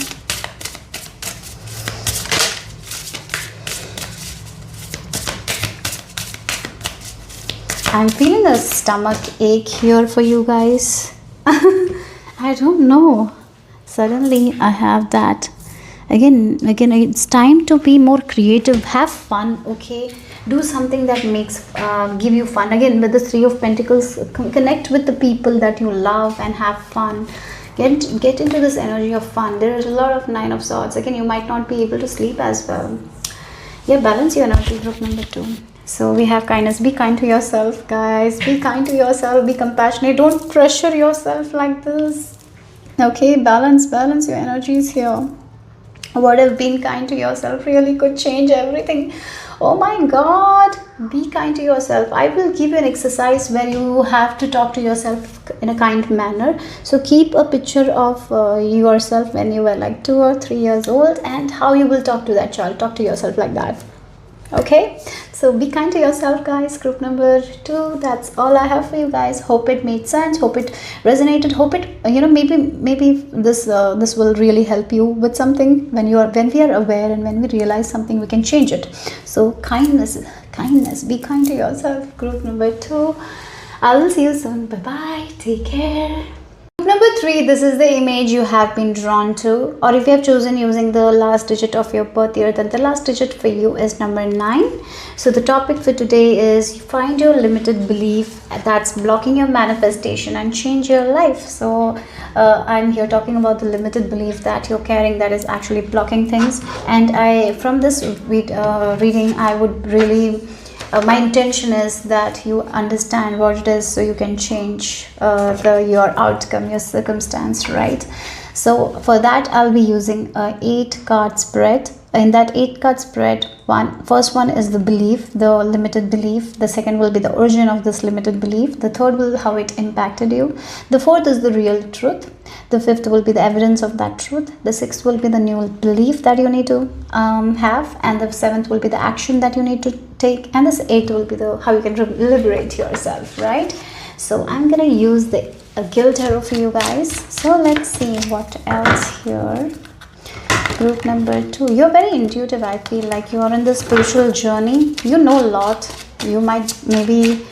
Speaker 1: I'm feeling a stomach ache here for you guys. I don't know. Suddenly I have that. Again, it's time to be more creative. Have fun, okay? Do something that makes give you fun. Again, with the 3 of Pentacles, connect with the people that you love and have fun. Get into this energy of fun. There is a lot of 9 of Swords. Again, you might not be able to sleep as well. Yeah, balance your energy, group number 2. So we have kindness. Be kind to yourself, guys. Be kind to yourself. Be compassionate. Don't pressure yourself like this. Okay, balance your energies here. What if being kind to yourself really could change everything? Oh my God, be kind to yourself. I will give you an exercise where you have to talk to yourself in a kind manner. So keep a picture of yourself when you were like 2 or 3 years old, and how you will talk to that child. Talk to yourself like that. Okay, so be kind to yourself, guys. Group number 2. That's all I have for you guys. Hope it made sense. Hope it resonated. Hope it, maybe this will really help you with something. When we are aware and when we realize something, we can change it. So kindness. Be kind to yourself. Group number 2. I will see you soon. Bye bye. Take care. Number 3, this is the image you have been drawn to, or if you have chosen using the last digit of your birth year, then the last digit for you is number 9. So the topic for today is find your limited belief that's blocking your manifestation and change your life. So I'm here talking about the limited belief that you're carrying that is actually blocking things. And from this reading, I would really my intention is that you understand what it is, so you can change your outcome, your circumstance, right? So for that, I'll be using a 8-card spread. In that 8-card spread, first one is the belief, the limited belief. The second will be the origin of this limited belief. The third will how it impacted you. The fourth is the real truth. The fifth will be the evidence of that truth. The sixth will be the new belief that you need to have. And the seventh will be the action that you need to take. And this eighth will be the how you can liberate yourself, right? So I'm going to use the Gill Tarot for you guys. So let's see what else here. Group number 2. You're very intuitive. I feel like you are in the spiritual journey. You know a lot. You might maybe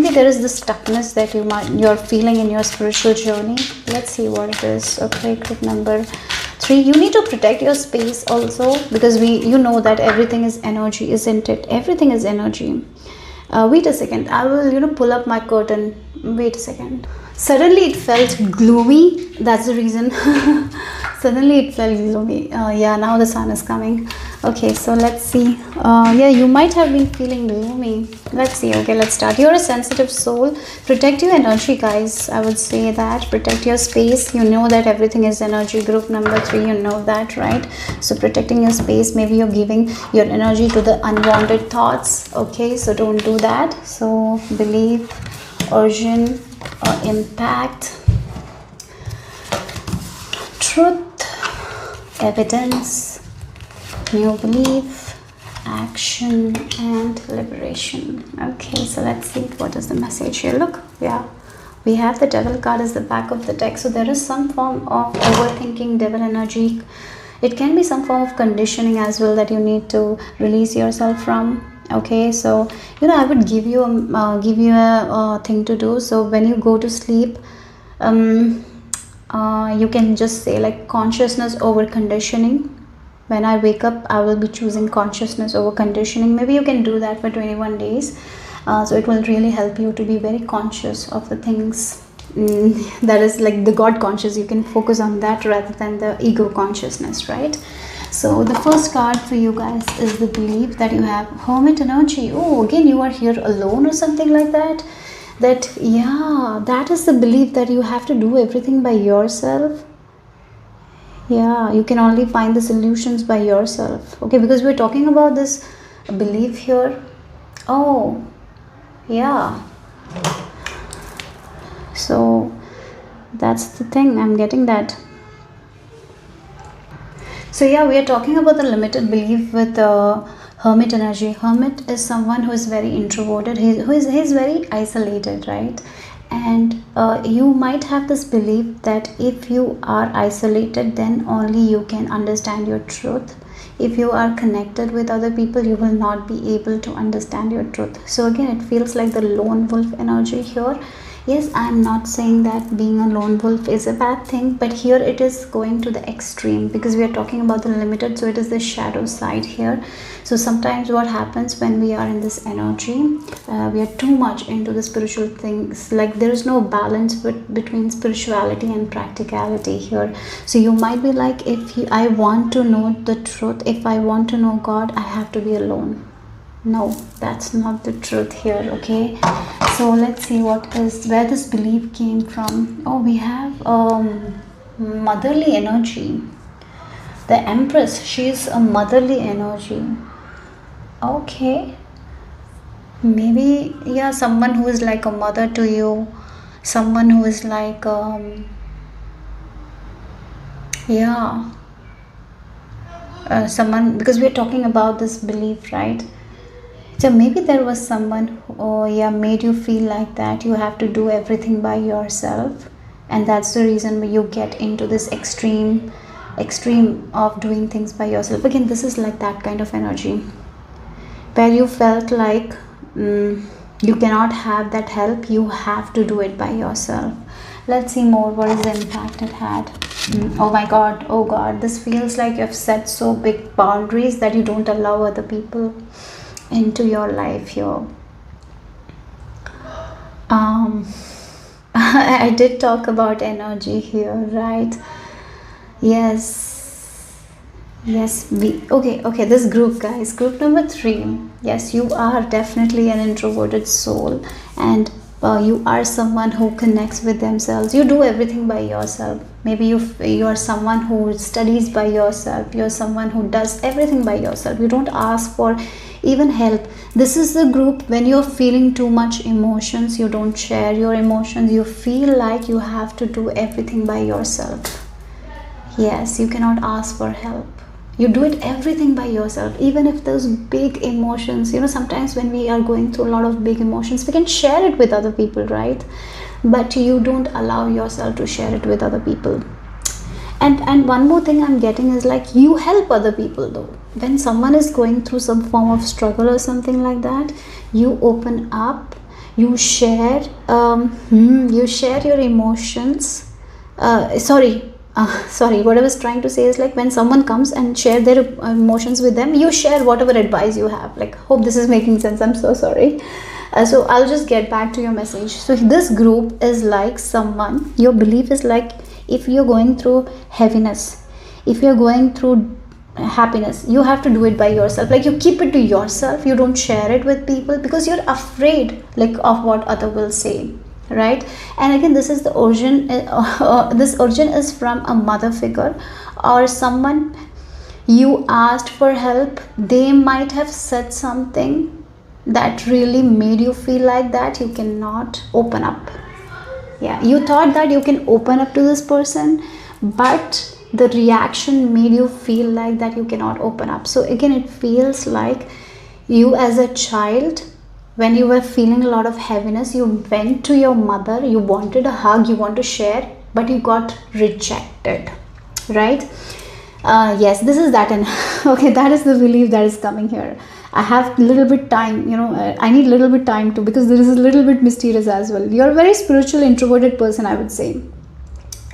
Speaker 1: there is this stuckness that you're feeling in your spiritual journey. Let's see what it is. Okay, group number 3. You need to protect your space also, because you know that everything is energy, isn't it? Everything is energy. Wait a second. I will pull up my curtain. Wait a second. Suddenly it felt gloomy. That's the reason. Suddenly it felt gloomy. Now the sun is coming. Okay, so let's see. You might have been feeling gloomy. Let's see. Okay, let's start. You're a sensitive soul. Protect your energy, guys. I would say that. Protect your space. You know that everything is energy. Group number 3, you know that, right? So protecting your space. Maybe you're giving your energy to the unwanted thoughts. Okay, so don't do that. So belief, origin, impact, truth, evidence, new belief, action, and liberation. Okay, so let's see what is the message here. Look, we have the devil card as the back of the deck. So there is some form of overthinking, devil energy. It can be some form of conditioning as well that you need to release yourself from. Okay, so I would give you a thing to do. So when you go to sleep, you can just say like consciousness over conditioning. When I wake up, I will be choosing consciousness over conditioning. Maybe you can do that for 21 days. So it will really help you to be very conscious of the things that is like the God conscious. You can focus on that rather than the ego consciousness, right? So the first card for you guys is the belief that you have hermit energy. Oh, again, you are here alone or something like that. That, yeah, that is the belief that you have to do everything by yourself. Yeah, you can only find the solutions by yourself. Okay, because we're talking about this belief here. Oh, yeah. So that's the thing, I'm getting that. So yeah, we are talking about the limited belief with hermit energy. Hermit is someone who is very introverted, he's very isolated, right? And you might have this belief that if you are isolated, then only you can understand your truth. If you are connected with other people, you will not be able to understand your truth. So again, it feels like the lone wolf energy here. Yes, I'm not saying that being a lone wolf is a bad thing, but here it is going to the extreme because we are talking about the limited, so it is the shadow side here. So sometimes what happens when we are in this energy, we are too much into the spiritual things, like there is no balance between spirituality and practicality here. So you might be like, I want to know the truth, if I want to know God, I have to be alone. No, that's not the truth here. Okay, so let's see where this belief came from. Oh, we have motherly energy. The Empress, she is a motherly energy. Okay, maybe, yeah, someone who is like a mother to you, someone who is like yeah, someone, because we're talking about this belief, right? So maybe there was someone who, oh yeah, made you feel like that you have to do everything by yourself, and that's the reason you get into this extreme of doing things by yourself. Again, this is like that kind of energy where you felt like you cannot have that help, you have to do it by yourself. Let's see more. What is the impact it had? Oh my God, oh God, this feels like you've set so big boundaries that you don't allow other people into your life here. I did talk about energy here, right? Yes, okay, this group, guys, group number 3. Yes, you are definitely an introverted soul, and you are someone who connects with themselves. You do everything by yourself. Maybe you are someone who studies by yourself. You're someone who does everything by yourself. You don't ask for even help. This is the group when you're feeling too much emotions, you don't share your emotions, you feel like you have to do everything by yourself. Yes, you cannot ask for help. You do it everything by yourself. Even if those big emotions, sometimes when we are going through a lot of big emotions, we can share it with other people, right? But you don't allow yourself to share it with other people. And one more thing I'm getting is like, you help other people though. When someone is going through some form of struggle or something like that, you open up, you share your emotions. Sorry, what I was trying to say is like, when someone comes and share their emotions with them, you share whatever advice you have. Like, hope this is making sense. I'm so sorry. So I'll just get back to your message. So this group is like someone, your belief is like, if you're going through heaviness, if you're going through happiness, you have to do it by yourself. Like, you keep it to yourself, you don't share it with people because you're afraid like of what other will say, right? And again, this is the origin. This origin is from a mother figure or someone you asked for help. They might have said something that really made you feel like that you cannot open up. Yeah, you thought that you can open up to this person, but the reaction made you feel like that you cannot open up. So again, it feels like you as a child, when you were feeling a lot of heaviness, you went to your mother, you wanted a hug, you want to share, but you got rejected, right? Yes, this is that. And okay, that is the belief that is coming here. I have a little bit time, I need a little bit time to, because this is a little bit mysterious as well. You're a very spiritual introverted person, I would say.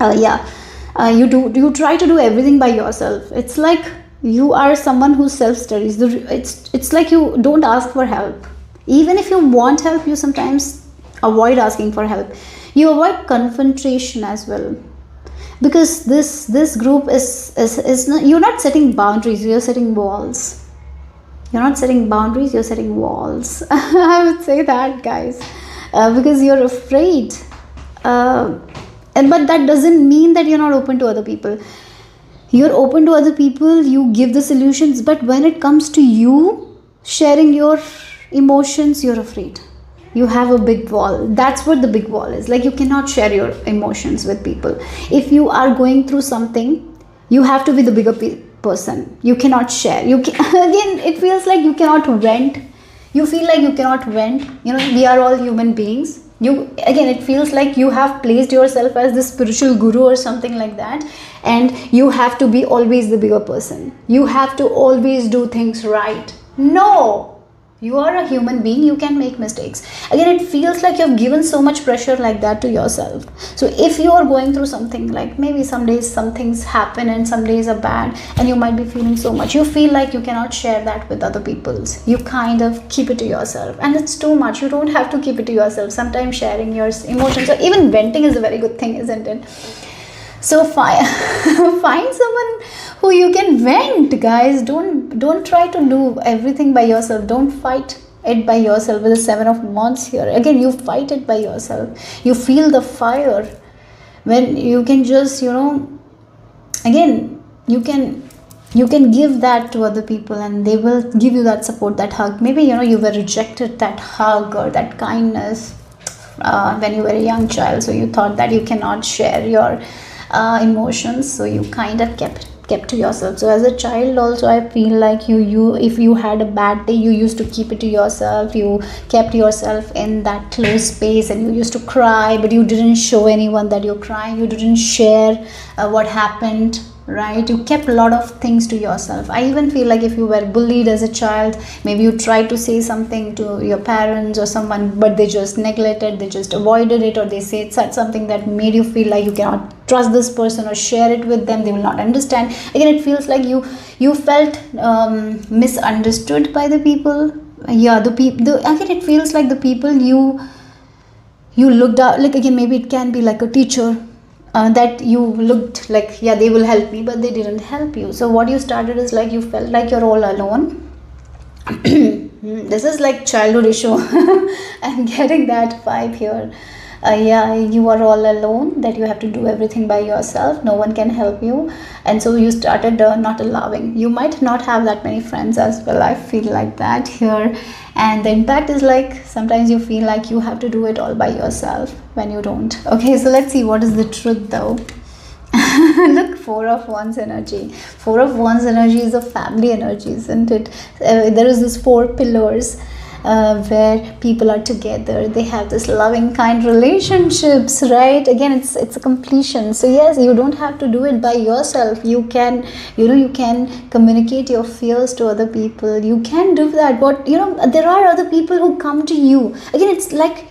Speaker 1: You try to do everything by yourself. It's like you are someone who self-studies. It's like you don't ask for help. Even if you want help, you sometimes avoid asking for help. You avoid confrontation as well, because this group is not, you're not setting boundaries, you're setting walls. You're not setting boundaries, you're setting walls. I would say that, guys, because you're afraid. But that doesn't mean that you're not open to other people. You're open to other people, you give the solutions, but when it comes to you sharing your emotions, you're afraid. You have a big wall. That's what the big wall is. Like, you cannot share your emotions with people. If you are going through something, you have to be the bigger person. You cannot share. Again, it feels like you cannot vent. You feel like you cannot vent. You know, we are all human beings. Again, it feels like you have placed yourself as the spiritual guru or something like that, and you have to be always the bigger person. You have to always do things right. No, you are a human being, you can make mistakes. Again, it feels like you've given so much pressure like that to yourself. So if you are going through something, like maybe some days some things happen and some days are bad, and you might be feeling so much, you feel like you cannot share that with other people's, you kind of keep it to yourself, and it's too much. You don't have to keep it to yourself. Sometimes sharing your emotions or even venting is a very good thing, isn't it? So find someone who you can vent, guys. Don't try to do everything by yourself. Don't fight it by yourself. With the 7 of Wands here, again, you fight it by yourself. You feel the fire when you can just, again, you can give that to other people, and they will give you that support, that hug. Maybe you were rejected that hug or that kindness when you were a young child, so you thought that you cannot share your emotions, so you kind of kept to yourself. So as a child also, I feel like you if you had a bad day, you used to keep it to yourself. You kept yourself in that closed space, and you used to cry, but you didn't show anyone that you're crying. You didn't share what happened, right? You kept a lot of things to yourself. I even feel like if you were bullied as a child, maybe you tried to say something to your parents or someone, but they just neglected, they just avoided it, or they said something that made you feel like you cannot trust this person or share it with them, they will not understand. Again, it feels like you felt misunderstood by the people. Again, it feels like the people you looked out, like, again, maybe it can be like a teacher, that you looked like, yeah, they will help me, but they didn't help you. So what you started is like, you felt like you're all alone. This is like childhood issue. I'm getting that vibe here. Yeah, you are all alone, that you have to do everything by yourself, no one can help you, and so you started not allowing. You might not have that many friends as well, I feel like that here. And the impact is like, sometimes you feel like you have to do it all by yourself when you don't. Okay, so let's see what is the truth though. Look, 4 of Wands energy. 4 of Wands energy is a family energy, isn't it? There is this 4 pillars where people are together. They have this loving, kind relationships, right? Again, it's a completion. So yes, you don't have to do it by yourself. You can, you can communicate your fears to other people. You can do that. But there are other people who come to you. Again, it's like,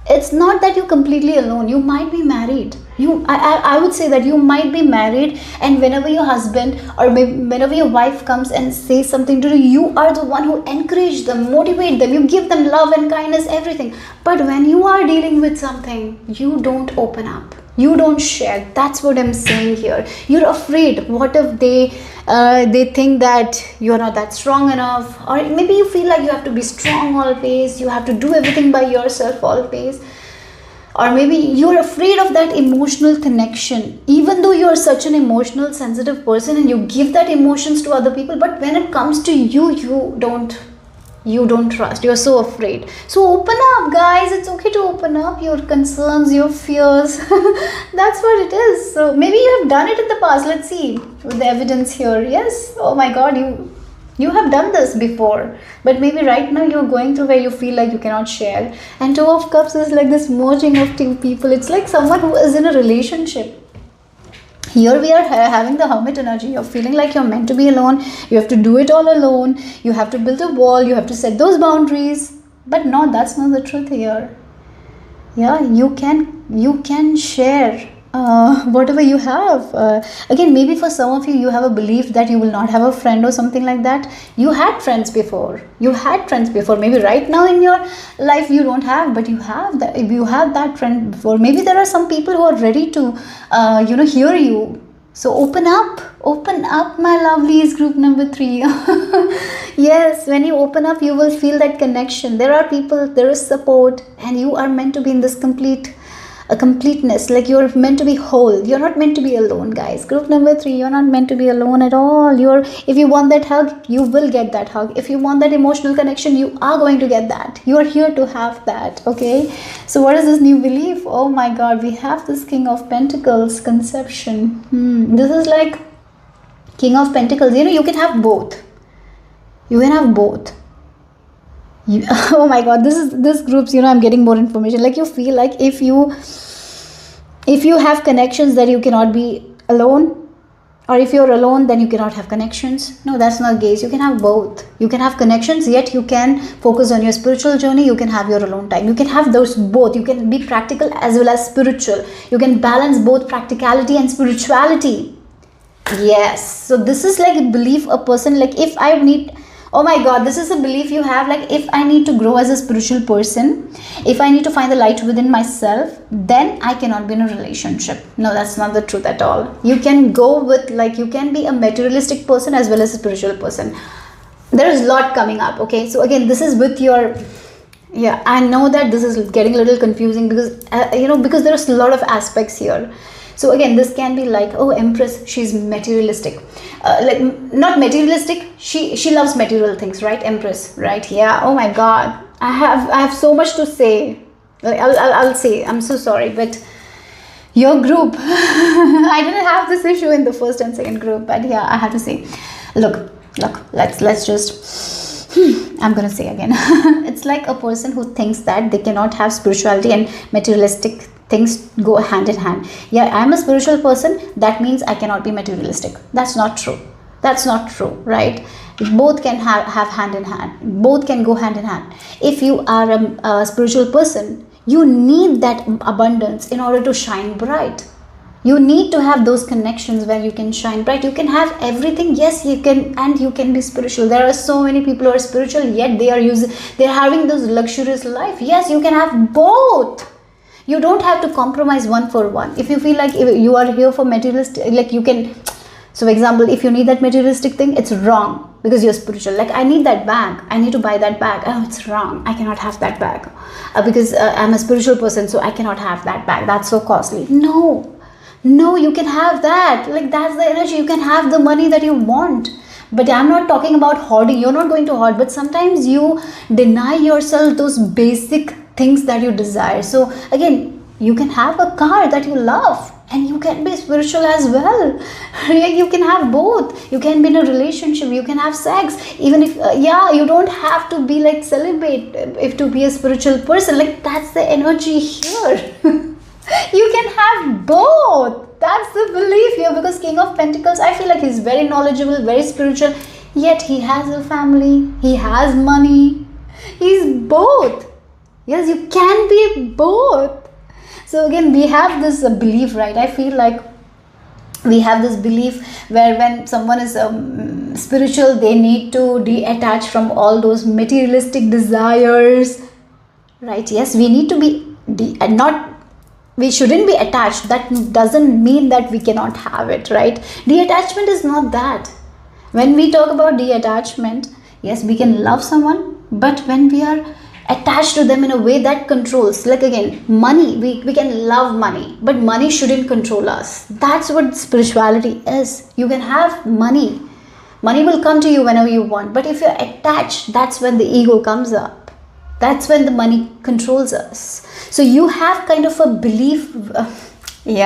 Speaker 1: it's not that you're completely alone. You might be married. I would say that you might be married, and whenever your husband or whenever your wife comes and says something to you, you are the one who encourage them, motivate them, you give them love and kindness, everything. But when you are dealing with something, you don't open up, you don't share. That's what I'm saying here. You're afraid. What if they think that you're not that strong enough, or maybe you feel like you have to be strong always, you have to do everything by yourself always. Or maybe you're afraid of that emotional connection, even though you're such an emotional, sensitive person, and you give that emotions to other people, but when it comes to you, you don't trust. You're so afraid. So open up, guys. It's okay to open up your concerns, your fears. That's what it is. So maybe you have done it in the past. Let's see with the evidence here. Yes. Oh my God, you have done this before, but maybe right now you're going through where you feel like you cannot share. And 2 of Cups is like this merging of 2 people. It's like someone who is in a relationship. Here we are having the Hermit energy. You're feeling like you're meant to be alone. You have to do it all alone. You have to build a wall. You have to set those boundaries. But no, that's not the truth here. Yeah, you can share whatever you have. Again, maybe for some of you, you have a belief that you will not have a friend or something like that. You had friends before. Maybe right now in your life you don't have, but you have that. You have that friend before. Maybe there are some people who are ready to, hear you. So open up, my lovelies, group number 3. Yes, when you open up, you will feel that connection. There are people, there is support, and you are meant to be in this completeness. Like you're meant to be whole. You're not meant to be alone, guys. Group number 3, you're not meant to be alone at all. If you want that hug, you will get that hug. If you want that emotional connection, you are going to get that. You are here to have that. Okay, so what is this new belief? Oh my god, we have this King of Pentacles conception. This is like King of Pentacles. You can have both. Oh my god, this groups, I'm getting more information. Like you feel like if you have connections, that you cannot be alone, or if you're alone, then you cannot have connections. No, that's not the case. You can have both. You can have connections, yet you can focus on your spiritual journey. You can have your alone time. You can have those both. You can be practical as well as spiritual. You can balance both practicality and spirituality. Yes, so this is like a belief a person, like if I need, oh my god, this is a belief you have, like if I need to grow as a spiritual person, if I need to find the light within myself, then I cannot be in a relationship. No, that's not the truth at all. You can go with, like, you can be a materialistic person as well as a spiritual person. There is a lot coming up. Okay, so again, this is with your, yeah, I know that this is getting a little confusing because because there's a lot of aspects here. So again, this can be like, oh, Empress, she's materialistic. Like, not materialistic, she loves material things, right? Empress, right? Yeah, oh my god, I have so much to say. Like, I'll say, I'm so sorry, but your group, I didn't have this issue in the first and second group, but yeah, I have to say, look, let's just, I'm gonna say again. It's like a person who thinks that they cannot have spirituality and materialistic things go hand in hand. Yeah, I'm a spiritual person, that means I cannot be materialistic. That's not true, right? Both can have hand in hand, both can go hand in hand. If you are a spiritual person, you need that abundance in order to shine bright. You need to have those connections where you can shine bright. You can have everything, yes, you can, and you can be spiritual. There are so many people who are spiritual, yet they're having those luxurious life. Yes, you can have both. You don't have to compromise one for one. If you feel like you are here for materialistic, like you can, so for example, if you need that materialistic thing, it's wrong because you're spiritual. Like, I need that bag, I need to buy that bag. Oh, it's wrong, I cannot have that bag because I'm a spiritual person, so I cannot have that bag, that's so costly. No, you can have that. Like, that's the energy. You can have the money that you want. But I'm not talking about hoarding. You're not going to hoard, but sometimes you deny yourself those basic things that you desire. So again, you can have a car that you love and you can be spiritual as well. You can have both. You can be in a relationship, you can have sex, even if you don't have to be like celibate if to be a spiritual person. Like, that's the energy here. You can have both. That's the belief here, because King of Pentacles, I feel like he's very knowledgeable, very spiritual, yet he has a family, he has money, he's both. Yes, you can be both. So again, we have this belief, right? I feel like we have this belief where when someone is spiritual, they need to detach from all those materialistic desires, right? Yes, we need to be we shouldn't be attached. That doesn't mean that we cannot have it, right? Detachment is not that. When we talk about detachment, yes, we can love someone, but when we are attached to them in a way that controls, like again, money, we can love money, but money shouldn't control us. That's what spirituality is. You can have money will come to you whenever you want, but if you're attached, that's when the ego comes up. That's when the money controls us. So you have kind of a belief, you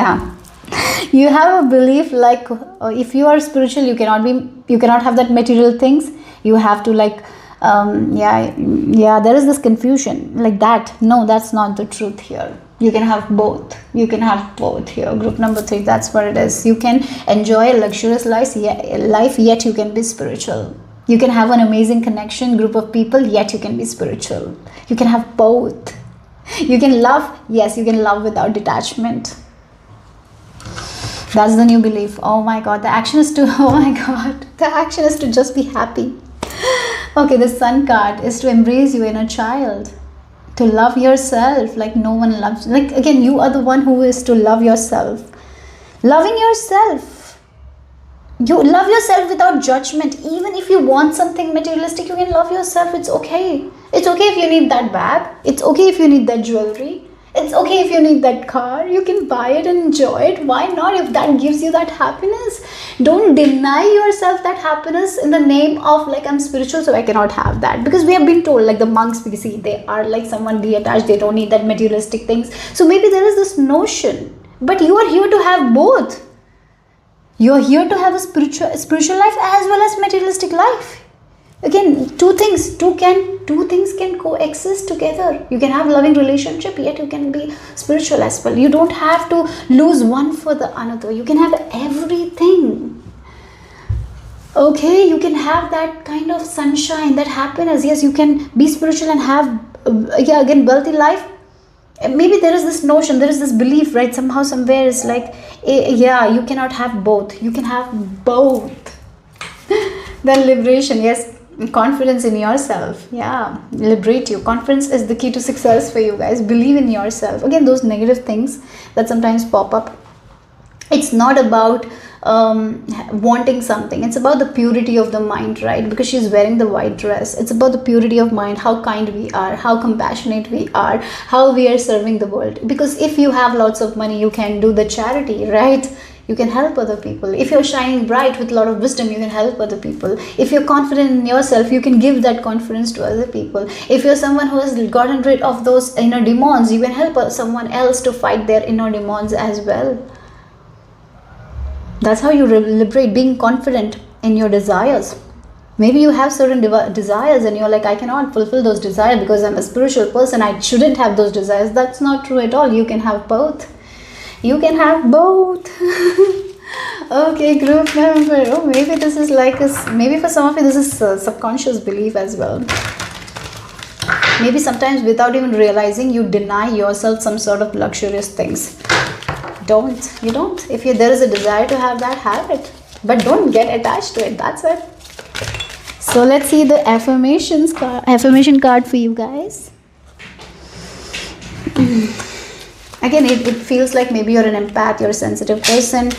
Speaker 1: have a belief like if you are spiritual, you cannot have that material things. You have to like there is this confusion like that. No, that's not the truth here. You can have both. Here. Group number 3, that's what it is. You can enjoy a luxurious life, yet you can be spiritual. You can have an amazing connection, group of people, yet you can be spiritual. You can have both. You can love, yes, you can love without detachment. That's the new belief. Oh my god, the action is to, oh my god, the action is to just be happy. Okay, the Sun card is to embrace your inner child, to love yourself like no one loves. Like again, you are the one who is to love yourself. Loving yourself. You love yourself without judgment. Even if you want something materialistic, you can love yourself. It's okay. It's okay if you need that bag. It's okay if you need that jewelry. It's okay if you need that car. You can buy it and enjoy it. Why not, if that gives you that happiness? Don't deny yourself that happiness in the name of like, I'm spiritual so I cannot have that. Because we have been told, like the monks, we see they are like someone detached. They don't need that materialistic things. So maybe there is this notion. But you are here to have both. You are here to have a spiritual life as well as materialistic life. Again, two things can coexist together. You can have loving relationship, yet you can be spiritual as well. You don't have to lose one for the another. You can have everything. Okay, you can have that kind of sunshine, that happiness. Yes, you can be spiritual and have again wealthy life. Maybe there is this notion, there is this belief, right? Somehow, somewhere is like, yeah, you cannot have both. You can have both. Then liberation, yes. Confidence in yourself, yeah, liberate you. Confidence is the key to success for you guys. Believe in yourself. Again, those negative things that sometimes pop up, it's not about wanting something. It's about the purity of the mind, right? Because she's wearing the white dress. It's about the purity of mind, how kind we are, how compassionate we are, how we are serving the world. Because if you have lots of money, you can do the charity, right? You can help other people. If you're shining bright with a lot of wisdom, you can help other people. If you're confident in yourself, you can give that confidence to other people. If you're someone who has gotten rid of those inner demons, you can help someone else to fight their inner demons as well. That's how you liberate, being confident in your desires. Maybe you have certain desires and you're like, I cannot fulfill those desires because I'm a spiritual person. I shouldn't have those desires. That's not true at all. You can have both. You can have both. Okay, group member. Oh, maybe this is like maybe for some of you this is a subconscious belief as well. Maybe sometimes without even realizing, you deny yourself some sort of luxurious things. You don't. If there is a desire to have that, have it. But don't get attached to it. That's it. So let's see the affirmation card for you guys. Again, it feels like maybe you're an empath, you're a sensitive person.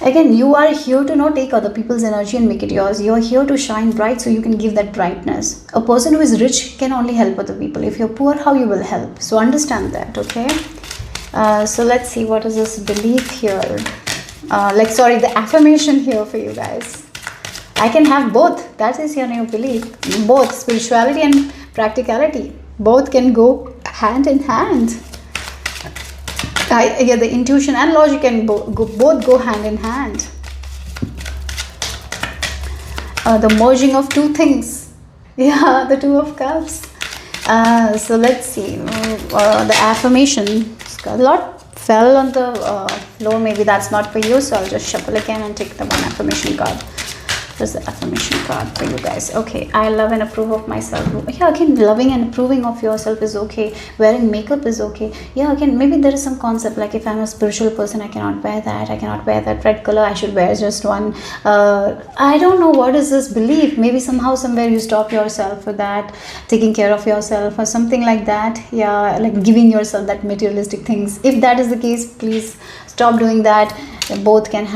Speaker 1: Again, you are here to not take other people's energy and make it yours. You're here to shine bright so you can give that brightness. A person who is rich can only help other people. If you're poor, how you will help? So understand that, okay? So let's see, what is this belief here? The affirmation here for you guys. I can have both. That is your new belief. Both spirituality and practicality. Both can go hand in hand. The intuition and logic can both go hand in hand. The merging of two things. Yeah, the Two of Cups. So let's see. The affirmation. A lot fell on the floor. Maybe that's not for you. So I'll just shuffle again and take the one affirmation card. There's the affirmation card for you guys. Okay, I love and approve of myself. Yeah, again, loving and approving of yourself is okay. Wearing makeup is okay. Yeah, again, maybe there is some concept like, if I'm a spiritual person, I cannot wear that. I cannot wear that red color. I should wear just one. I don't know what is this belief. Maybe somehow, somewhere you stop yourself for that, taking care of yourself or something like that. Yeah, like giving yourself that materialistic things. If that is the case, please stop doing that. Both can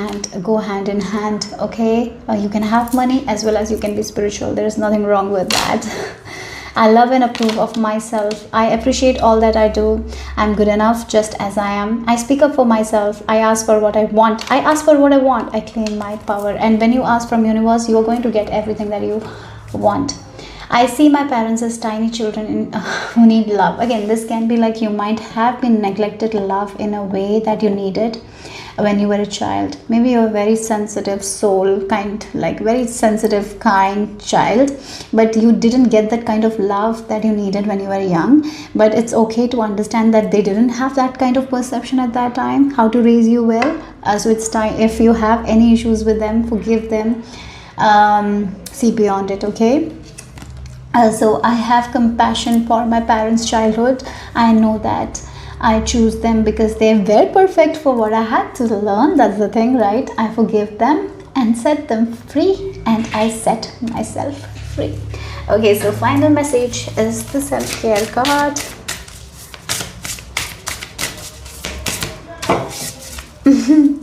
Speaker 1: go hand in hand, okay? You can have money as well as you can be spiritual. There is nothing wrong with that. I love and approve of myself. I appreciate all that I do. I'm good enough just as I am. I speak up for myself. I ask for what I want. I ask for what I want. I claim my power. And when you ask from universe, you are going to get everything that you want. I see my parents as tiny children who need love. Again, this can be like you might have been neglected love in a way that you needed when you were a child. Maybe you're a very sensitive soul, very sensitive, kind child, but you didn't get that kind of love that you needed when you were young. But it's okay to understand that they didn't have that kind of perception at that time, how to raise you well. So it's time, if you have any issues with them, forgive them, see beyond it, okay? So I have compassion for my parents' childhood. I know that I choose them because they were perfect for what I had to learn. That's the thing, right? I forgive them and set them free, and I set myself free. Okay, so final message is the self-care card.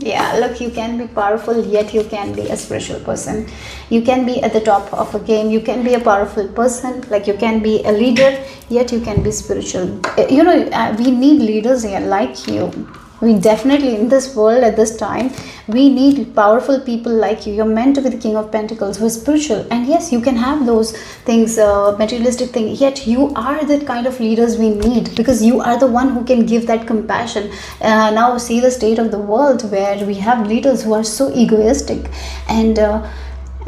Speaker 1: Yeah, look, you can be powerful, yet you can be a spiritual person. You can be at the top of a game. You can be a powerful person, like you can be a leader, yet you can be spiritual. You know, we need leaders here like you. We definitely, in this world at this time, we need powerful people like you. You're meant to be the King of Pentacles who is spiritual. And yes, you can have those things, materialistic things, yet you are the kind of leaders we need, because you are the one who can give that compassion. Now see the state of the world where we have leaders who are so egoistic, and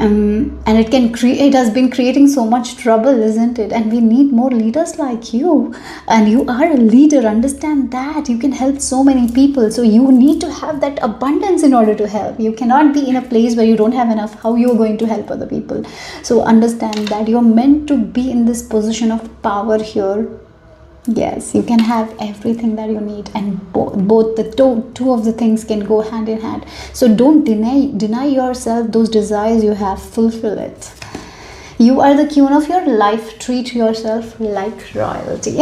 Speaker 1: it has been creating so much trouble, isn't it? And we need more leaders like you, and you are a leader. Understand that you can help so many people, so you need to have that abundance in order to help. You cannot be in a place where you don't have enough. How you are going to help other people? So understand that you're meant to be in this position of power here. Yes, you can have everything that you need, and both the two of the things can go hand in hand. So don't deny yourself those desires you have. Fulfill it. You are the queen of your life. Treat yourself like royalty.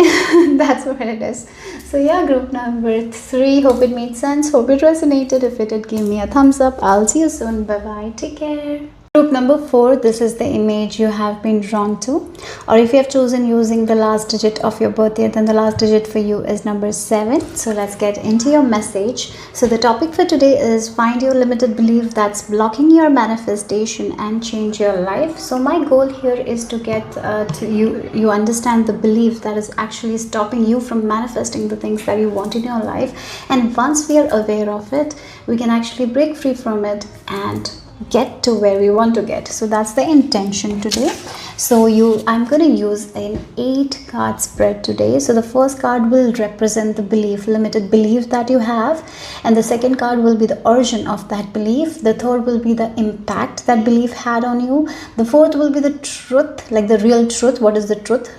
Speaker 1: That's what it is. So yeah, group number 3. Hope it made sense. Hope it resonated. If it did, give me a thumbs up. I'll see you soon. Bye bye. Take care. Group number 4, this is the image you have been drawn to, or if you have chosen using the last digit of your birth year, then the last digit for you is number 7. So let's get into your message. So the topic for today is find your limited belief that's blocking your manifestation and change your life. So my goal here is to get to you understand the belief that is actually stopping you from manifesting the things that you want in your life, and once we are aware of it, we can actually break free from it and get to where we want to get. So that's the intention today. So I'm going to use an 8 card spread today. So the first card will represent the belief, limited belief that you have, and the second card will be the origin of that belief. The third will be the impact that belief had on you. The fourth will be the truth, like the real truth. What is the truth?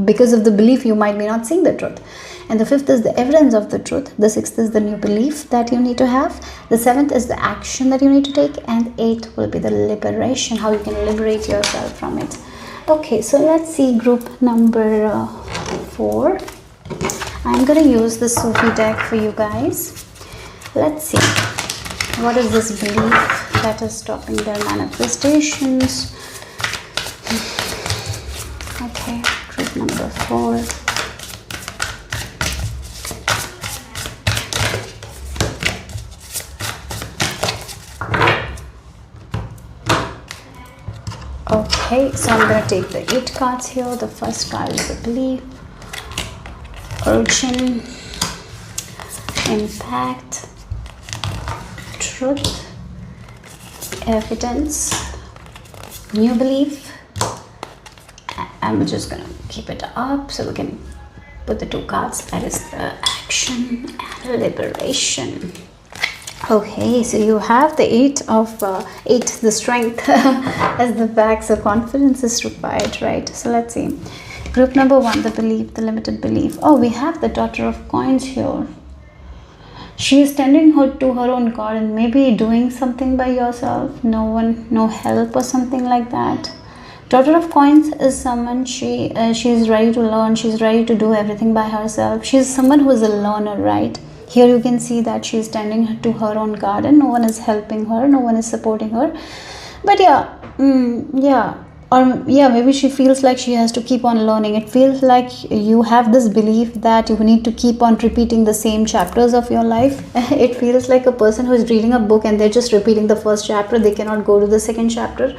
Speaker 1: Because of the belief you might be not seeing the truth. And the 5th is the evidence of the truth. The 6th is the new belief that you need to have. The 7th is the action that you need to take. And 8th will be the liberation, how you can liberate yourself from it. Okay, so let's see group number 4. I'm going to use the Sufi deck for you guys. Let's see. What is this belief that is stopping their manifestations? Okay, group number 4. Okay, so I'm going to take the 8 cards here. The first card is the belief, origin, impact, truth, evidence, new belief. I'm just going to keep it up so we can put the 2 cards. That is the action and liberation. Okay, so you have the 8 of 8, the strength as the back, so confidence is required, right? So let's see. Group number 1, the belief, the limited belief. Oh, we have the Daughter of Coins here. She is tending to her own garden, maybe doing something by yourself. No help or something like that. Daughter of Coins is someone, she is ready to learn. She's ready to do everything by herself. She's someone who is a learner, right? Here you can see that she is tending to her own garden. No one is helping her. No one is supporting her. But maybe she feels like she has to keep on learning. It feels like you have this belief that you need to keep on repeating the same chapters of your life. It feels like a person who is reading a book and they're just repeating the first chapter. They cannot go to the second chapter.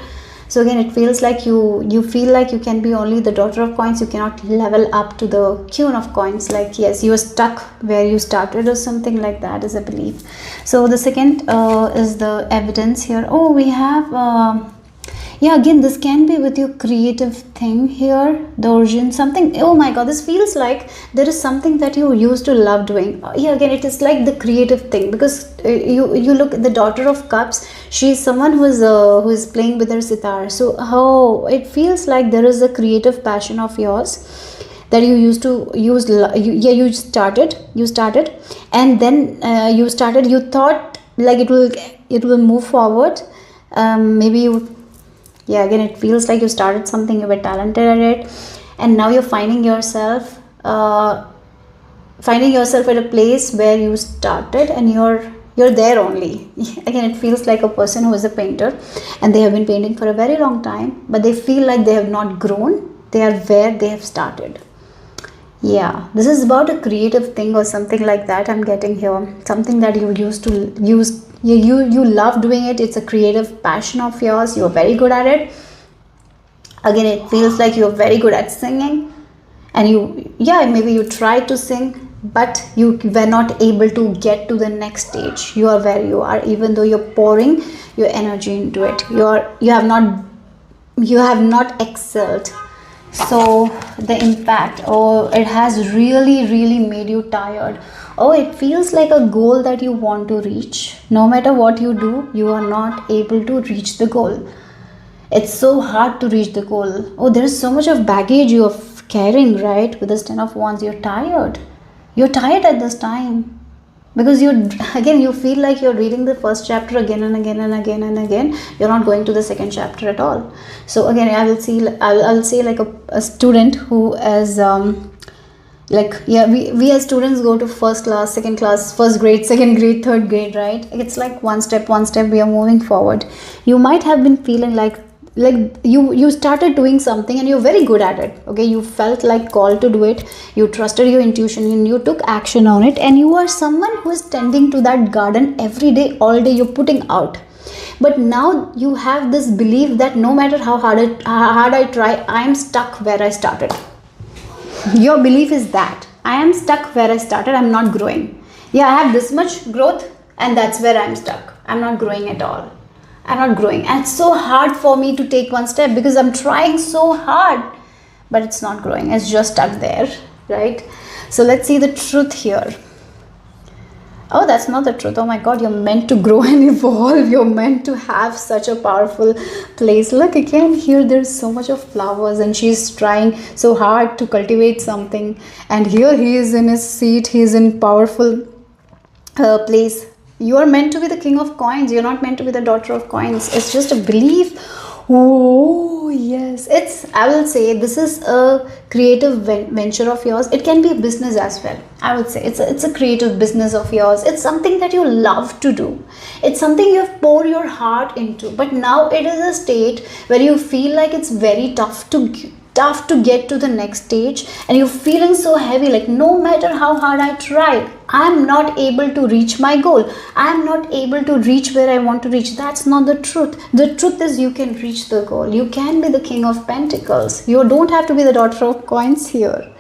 Speaker 1: So again, it feels like you feel like you can be only the Daughter of Coins. You cannot level up to the Queen of Coins. Like, yes, you are stuck where you started or something like that is a belief. So the second is the evidence here. Oh, we have again, this can be with your creative thing here, the origin, something. Oh my god, this feels like there is something that you used to love doing. Again, it is like the creative thing, because you look at the Daughter of Cups. She is someone who is playing with her sitar. So it feels like there is a creative passion of yours, that you used to use. You started, and then you thought like it will move forward. Maybe you, yeah, again it feels like you started something, you were talented at it, and now you're finding yourself at a place where you started, and you're there only. Again, it feels like a person who is a painter and they have been painting for a very long time, but they feel like they have not grown. They are where they have started. Yeah, this is about a creative thing or something like that I'm getting here. Something that you used to use, you love doing it. It's a creative passion of yours. You're very good at it. Again, it feels like you're very good at singing, and maybe you tried to sing, but you were not able to get to the next stage. You are where you are, even though you're pouring your energy into it. You have not excelled. So the impact, it has really made you tired. It feels like a goal that you want to reach. No matter what you do, you are not able to reach the goal. It's so hard to reach the goal. There's so much of baggage you're carrying, right? With this 10 of Wands, you're tired at this time, because you feel like you're reading the first chapter again and again and again and again. You're not going to the second chapter at all. So again, I'll say like a student who is we as students go to first class, second class, first grade, second grade, third grade, right? It's like one step we are moving forward. You might have been feeling like you started doing something and you're very good at it. Okay, you felt like called to do it, you trusted your intuition and you took action on it, and you are someone who is tending to that garden every day, all day. You're putting out, but now you have this belief that no matter how hard I try, I am stuck where I started. Your belief is that I am stuck where I started. I'm not growing. I have this much growth, and that's where I'm stuck. I'm not growing at all. I'm not growing, and it's so hard for me to take one step because I'm trying so hard, but it's not growing. It's just stuck there, right? So let's see the truth here. That's not the truth. Oh my God, you're meant to grow and evolve. You're meant to have such a powerful place. Look again here, there's so much of flowers, and she's trying so hard to cultivate something. And here he is in his seat. He's in powerful place. You are meant to be the king of coins. You're not meant to be the daughter of coins. It's just a belief. Yes, I will say this is a creative venture of yours. It can be a business as well. I would say it's a creative business of yours. It's something that you love to do. It's something you have poured your heart into, but now it is a state where you feel like it's very tough to get to the next stage, and you're feeling so heavy, like no matter how hard I try, I'm not able to reach my goal. I'm not able to reach where I want to reach. That's not the truth. The truth is you can reach the goal. You can be the king of pentacles. You don't have to be the daughter of coins here.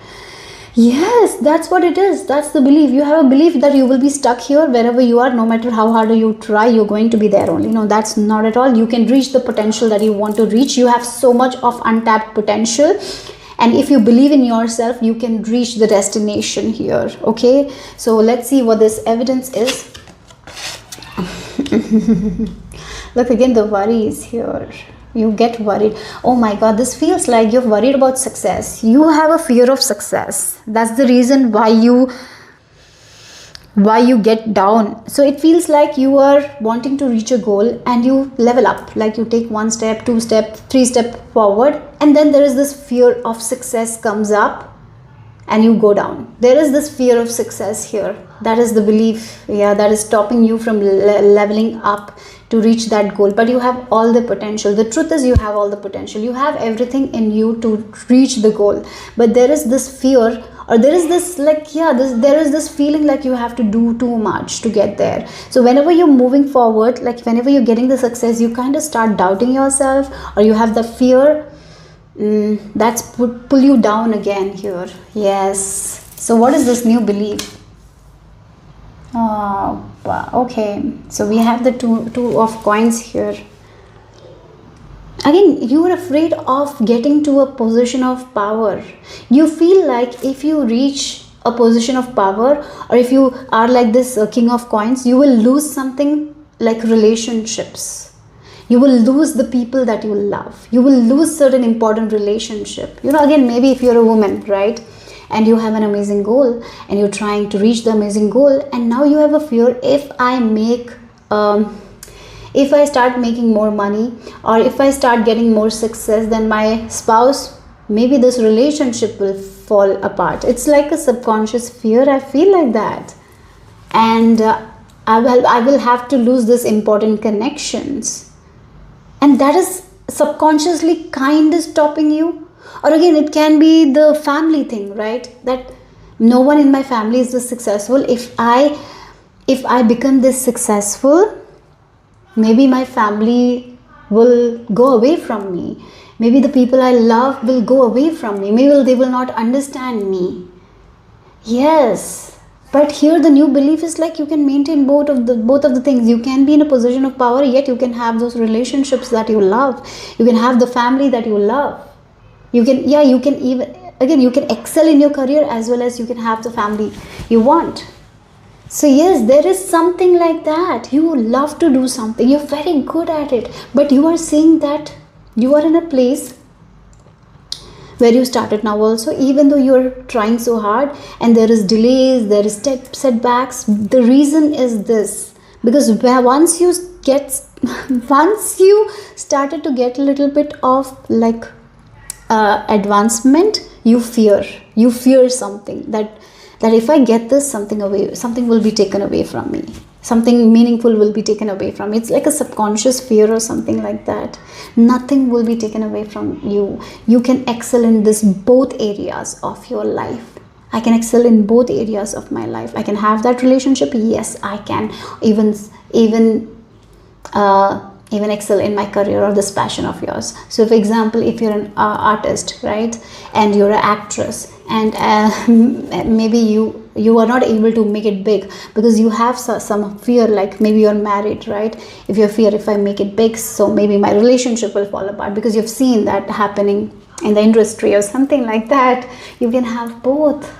Speaker 1: Yes, that's what it is. That's the belief. You have a belief that you will be stuck here wherever you are. No matter how hard you try, you're going to be there only. No, that's not at all. You can reach the potential that you want to reach. You have so much of untapped potential. And if you believe in yourself, you can reach the destination here. Okay, so let's see what this evidence is. Look again, the worry is here. You get worried. Oh my God, this feels like you're worried about success. You have a fear of success. That's the reason why you get down. So it feels like you are wanting to reach a goal and you level up. Like you take 1 step, 2 step, 3 step forward, and then there is this fear of success comes up and you go down. There is this fear of success here. That is the belief, that is stopping you from leveling up to reach that goal. But you have all the potential. The truth is you have all the potential. You have everything in you to reach the goal. But there is this fear, or there is this there is this feeling like you have to do too much to get there. So whenever you're moving forward, like whenever you're getting the success, you kind of start doubting yourself, or you have the fear. That's pull you down again here. Yes. So what is this new belief? Okay, so we have the two of coins here. Again, you are afraid of getting to a position of power. You feel like if you reach a position of power, or if you are like this king of coins, you will lose something like relationships. You will lose the people that you love. You will lose certain important relationship. Again, maybe if you're a woman, right? and you have an amazing goal and you're trying to reach the amazing goal, and now you have a fear, if I start making more money, or if I start getting more success than my spouse, maybe this relationship will fall apart. It's like a subconscious fear. I feel like that. And I will have to lose this important connections. And that is subconsciously kind of stopping you. Or again, it can be the family thing, right? That no one in my family is this successful. If I become this successful, maybe my family will go away from me. Maybe the people I love will go away from me. Maybe they will not understand me. Yes. But here the new belief is like you can maintain both of the things. You can be in a position of power, yet you can have those relationships that you love. You can have the family that you love. You can excel in your career as well as you can have the family you want. So yes, there is something like that. You love to do something. You're very good at it. But you are seeing that you are in a place where you started now also, even though you're trying so hard and there is delays, there is setbacks. The reason is this, because once you started to get a little bit of like advancement, you fear something, that if I get this, something will be taken away from me. Something meaningful will be taken away from me. It's like a subconscious fear or something like that. Nothing will be taken away from you. You can excel in both areas of your life. I can excel in both areas of my life. I can have that relationship. Yes, I can even excel in my career or this passion of yours. So for example, if you're an artist, right, and you're an actress, and maybe you are not able to make it big because you have some fear, like maybe you're married, right? If you fear, if I make it big, so maybe my relationship will fall apart, because you've seen that happening in the industry or something like that. You can have both.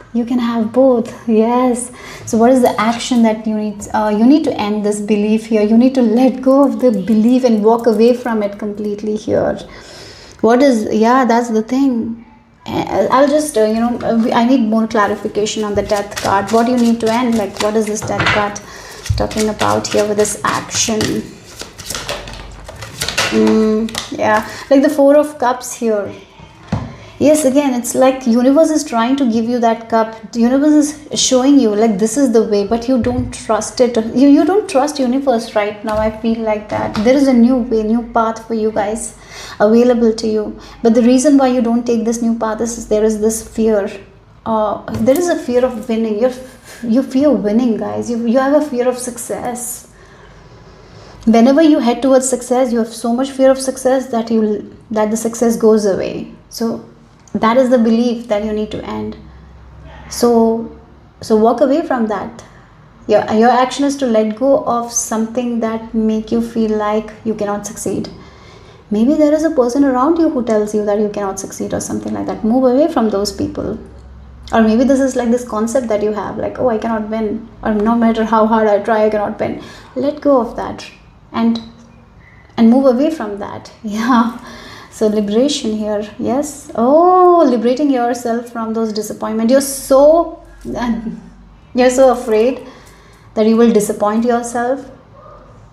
Speaker 1: Yes. So what is the action that you need? You need to end this belief here. You need to let go of the belief and walk away from it completely here. That's the thing. I'll just I need more clarification on the death card. What you need to end, like what is this death card talking about here with this action? Like the Four of Cups here. Yes, again, it's like universe is trying to give you that cup. The universe is showing you like this is the way, but you don't trust it. You don't trust universe right now. I feel like that. There is a new way, new path for you guys available to you. But the reason why you don't take this new path is there is this fear. There is a fear of winning. You fear winning, guys. You have a fear of success. Whenever you head towards success, you have so much fear of success that the success goes away. So that is the belief that you need to end. So walk away from that. Your action is to let go of something that make you feel like you cannot succeed. Maybe there is a person around you who tells you that you cannot succeed or something like that. Move away from those people. Or maybe this is like this concept that you have, like, oh, I cannot win, or no matter how hard I try, I cannot win. Let go of that and move away from that. So liberation here. Yes. Oh, liberating yourself from those disappointments. You're so afraid that you will disappoint yourself.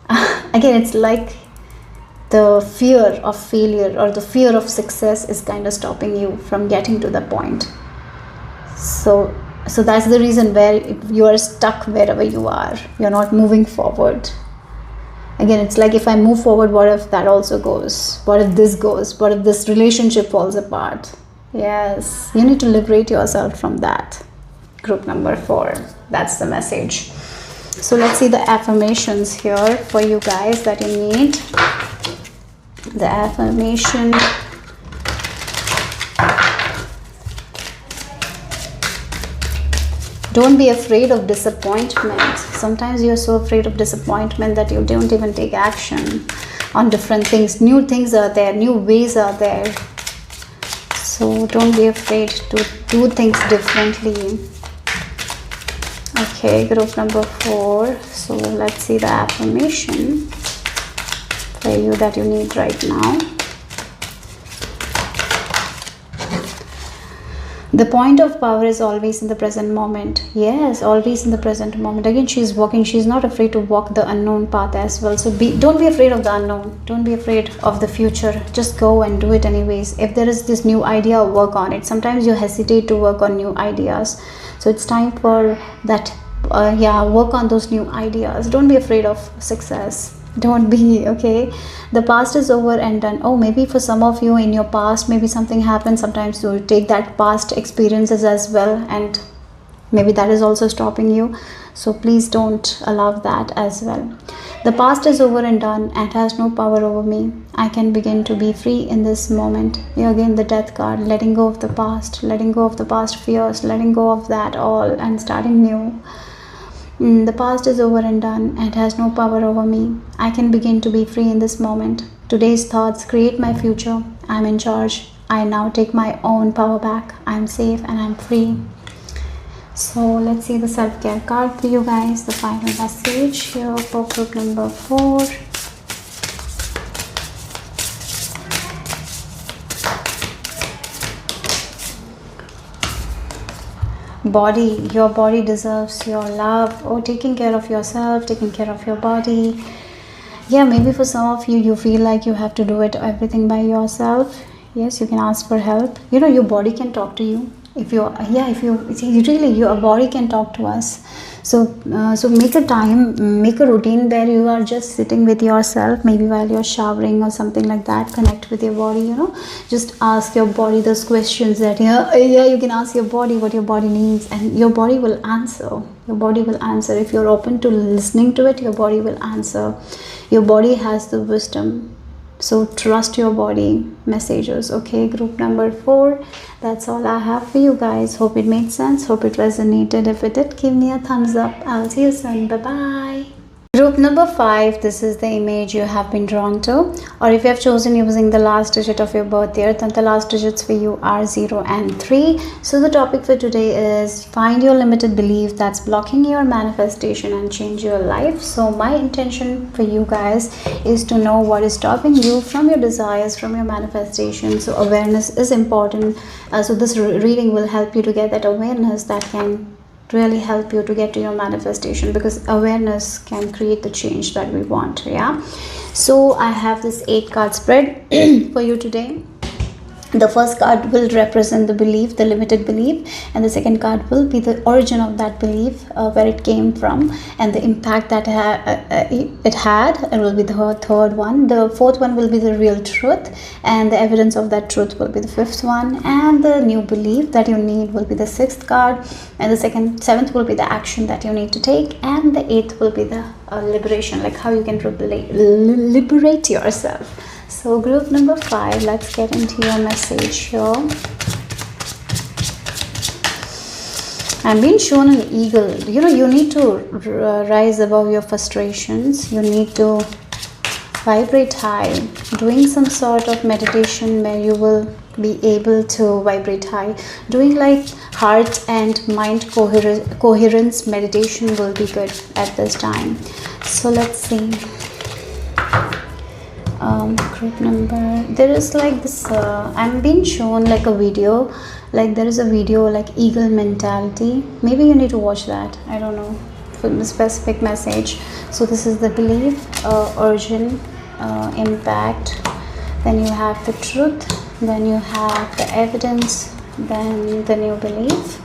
Speaker 1: Again, it's like the fear of failure or the fear of success is kind of stopping you from getting to the point. So that's the reason where you are stuck wherever you are. You're not moving forward. Again, it's like if I move forward, what if that also goes? What if this goes? What if this relationship falls apart? Yes, you need to liberate yourself from that. Group number 4. That's the message. So let's see the affirmations here for you guys that you need. The affirmation. Don't be afraid of disappointment. Sometimes you're so afraid of disappointment that you don't even take action on different things. New things are there, new ways are there. So don't be afraid to do things differently. Okay, group number 4. So let's see the affirmation for you that you need right now. The point of power is always in the present moment. Yes, always in the present moment. Again, she's walking. She's not afraid to walk the unknown path as well. So don't be afraid of the unknown. Don't be afraid of the future. Just go and do it anyways. If there is this new idea, work on it. Sometimes you hesitate to work on new ideas. So it's time for that. Work on those new ideas. Don't be afraid of success. Don't be, okay? The past is over and done. Oh, maybe for some of you in your past, maybe something happened. Sometimes you take that past experiences as well, and maybe that is also stopping you. So please don't allow that as well. The past is over and done and has no power over me. I can begin to be free in this moment. Again, the death card, letting go of the past, letting go of the past fears, letting go of that all and starting new. The past is over and done and has no power over me. I can begin to be free in this moment. Today's thoughts create my future. I'm in charge. I now take my own power back. I'm safe and I'm free. So let's see the self-care card for you guys. The final message here for group number 4. Body, your body deserves your love. Oh, taking care of yourself, taking care of your body. Yeah, maybe for some of you, you feel like you have to do it everything by yourself. Yes, you can ask for help. You know, your body can talk to you. Your body can talk to us. So make a time, make a routine where you are just sitting with yourself, maybe while you're showering or something like that. Connect with your body, you know, just ask your body those questions that you can ask your body what your body needs, and your body will answer. Your body will answer. If you're open to listening to it, your body will answer. Your body has the wisdom. So trust your body messages. Okay, group number 4. That's all I have for you guys. Hope it made sense. Hope it resonated. If it did, give me a thumbs up. I'll see you soon. Bye-bye. Group number 5, this is the image you have been drawn to, or if you have chosen using the last digit of your birth year, then the last digits for you are 0 and 3. So the topic for today is find your limited belief that's blocking your manifestation and change your life. So my intention for you guys is to know what is stopping you from your desires, from your manifestation. So awareness is important. So this reading will help you to get that awareness that can really help you to get to your manifestation, because awareness can create the change that we want. Yeah, so I have this 8 card spread for you today. The first card will represent the belief, the limited belief, and the second card will be the origin of that belief, where it came from, and the impact that it had. It will be the third one. The fourth one will be the real truth, and the evidence of that truth will be the 5th one, and the new belief that you need will be the 6th card, and the 7th will be the action that you need to take, and the 8th will be the liberation, like how you can liberate yourself. So group number 5, let's get into your message here. I'm being shown an eagle. You know, you need to rise above your frustrations. You need to vibrate high. Doing some sort of meditation where you will be able to vibrate high. Doing like heart and mind coherence meditation will be good at this time. So let's see. Group number, there is like this I'm being shown like a video, like there is a video like eagle mentality. Maybe you need to watch that. I don't know for the specific message. So this is the belief, origin, impact, then you have the truth, then you have the evidence, then the new belief,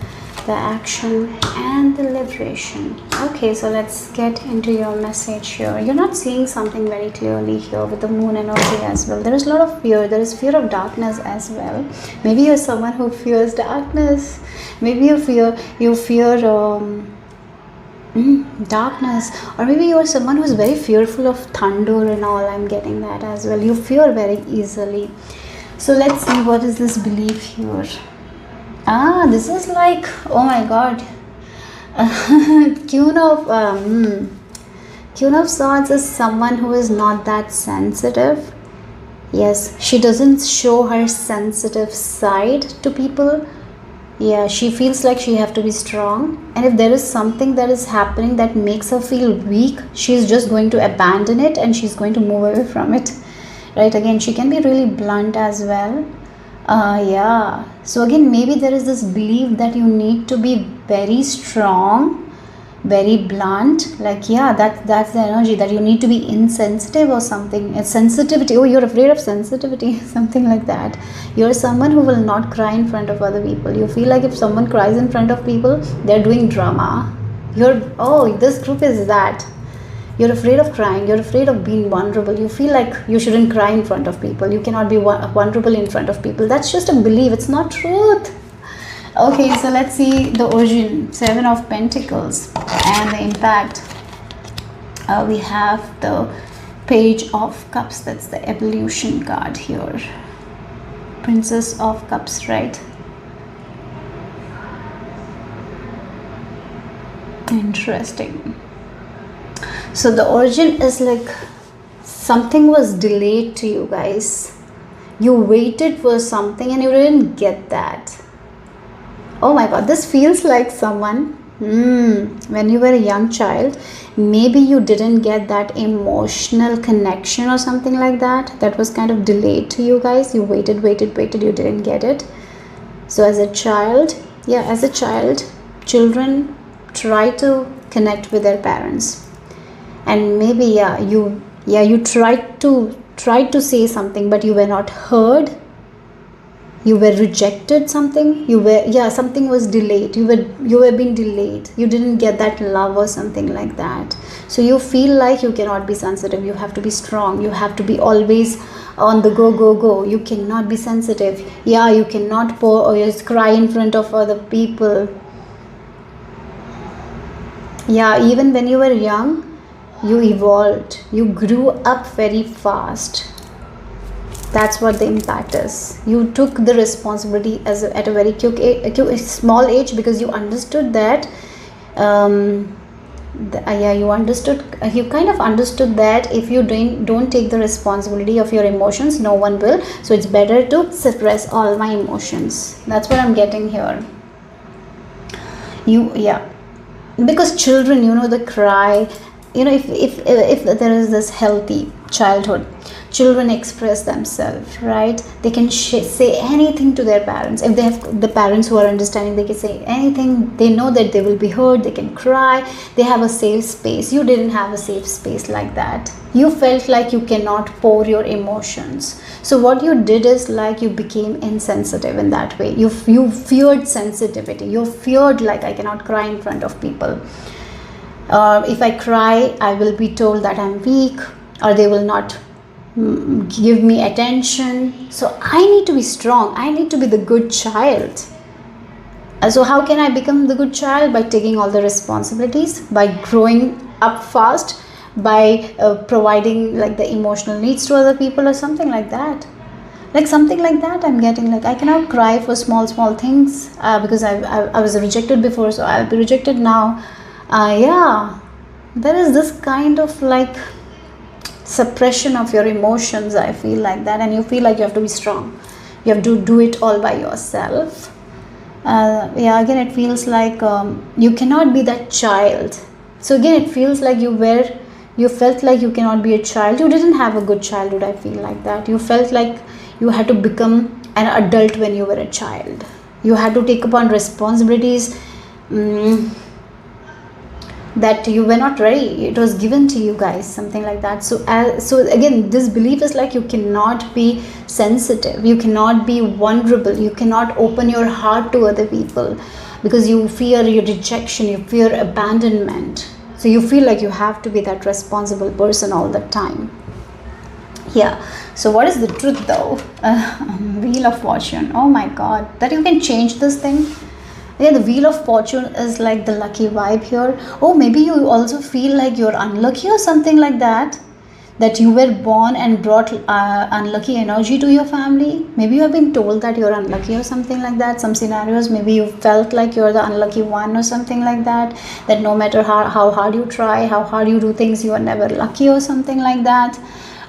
Speaker 1: the action, and the liberation. Okay, so let's get into your message here. You're not seeing something very clearly here with the moon energy as well. There is a lot of fear. There is fear of darkness as well. Maybe you're someone who fears darkness. Maybe you fear darkness, or maybe you're someone who's very fearful of thunder and all. I'm getting that as well. You fear very easily. So let's see, what is this belief here? This is like, oh my god, Queen of Swords is someone who is not that sensitive. Yes, she doesn't show her sensitive side to people. Yeah, she feels like she have to be strong, and if there is something that is happening that makes her feel weak, she's just going to abandon it and she's going to move away from it. Right? Again, she can be really blunt as well. Yeah. So again, maybe there is this belief that you need to be very strong, very blunt. Like, yeah, that's the energy that you need to be insensitive or something. It's sensitivity. Oh, you're afraid of sensitivity, something like that. You're someone who will not cry in front of other people. You feel like if someone cries in front of people, they're doing drama. This group is that. You're afraid of crying, you're afraid of being vulnerable, you feel like you shouldn't cry in front of people, you cannot be vulnerable in front of people. That's just a belief, it's not truth. Okay, so let's see the origin. 7 of Pentacles and the impact. We have the Page of Cups, that's the evolution card here. Princess of Cups, right? Interesting. So the origin is like something was delayed to you guys. You waited for something and you didn't get that. Oh my god, this feels like someone, when you were a young child, maybe you didn't get that emotional connection or something like that. That was kind of delayed to you guys. You waited, you didn't get it. So as a child, children try to connect with their parents. And maybe you tried to say something, but you were not heard. You were rejected. Something was delayed. You were being delayed. You didn't get that love or something like that. So you feel like you cannot be sensitive. You have to be strong. You have to be always on the go. You cannot be sensitive. You cannot pour or just cry in front of other people. Even when you were young, you evolved, you grew up very fast. That's what the impact is. You took the responsibility at a very small age, because you understood that you kind of understood that if you don't take the responsibility of your emotions, no one will. So it's better to suppress all my emotions. That's what I'm getting here. Because children, they cry. If there is this healthy childhood, children express themselves, right? They can say anything to their parents. If they have the parents who are understanding, they can say anything. They know that they will be heard. They can cry. They have a safe space. You didn't have a safe space like that. You felt like you cannot pour your emotions. So what you did is like you became insensitive in that way. You feared sensitivity. You feared like I cannot cry in front of people. If I cry, I will be told that I'm weak, or they will not give me attention. So I need to be strong. I need to be the good child. So how can I become the good child? By taking all the responsibilities, by growing up fast, by providing like the emotional needs to other people or something like that. Like something like that I'm getting. Like I cannot cry for small things because I was rejected before, so I'll be rejected now. There is this kind of like suppression of your emotions. I feel like that, and you feel like you have to be strong. You have to do it all by yourself. Again, it feels like you cannot be that child. So again, it feels like you felt like you cannot be a child. You didn't have a good childhood. I feel like that. You felt like you had to become an adult when you were a child. You had to take upon responsibilities that you were not ready. It was given to you guys, something like that. So again, this belief is like you cannot be sensitive, you cannot be vulnerable, you cannot open your heart to other people because you fear your rejection, you fear abandonment. So you feel like you have to be that responsible person all the time. So what is the truth though? Wheel of Fortune. Oh my god, that you can change this thing. The Wheel of Fortune is like the lucky vibe here. Oh, maybe you also feel like you're unlucky or something like that. That you were born and brought unlucky energy to your family. Maybe you have been told that you're unlucky or something like that. Some scenarios, maybe you felt like you're the unlucky one or something like that. That no matter how hard you try, how hard you do things, you are never lucky or something like that.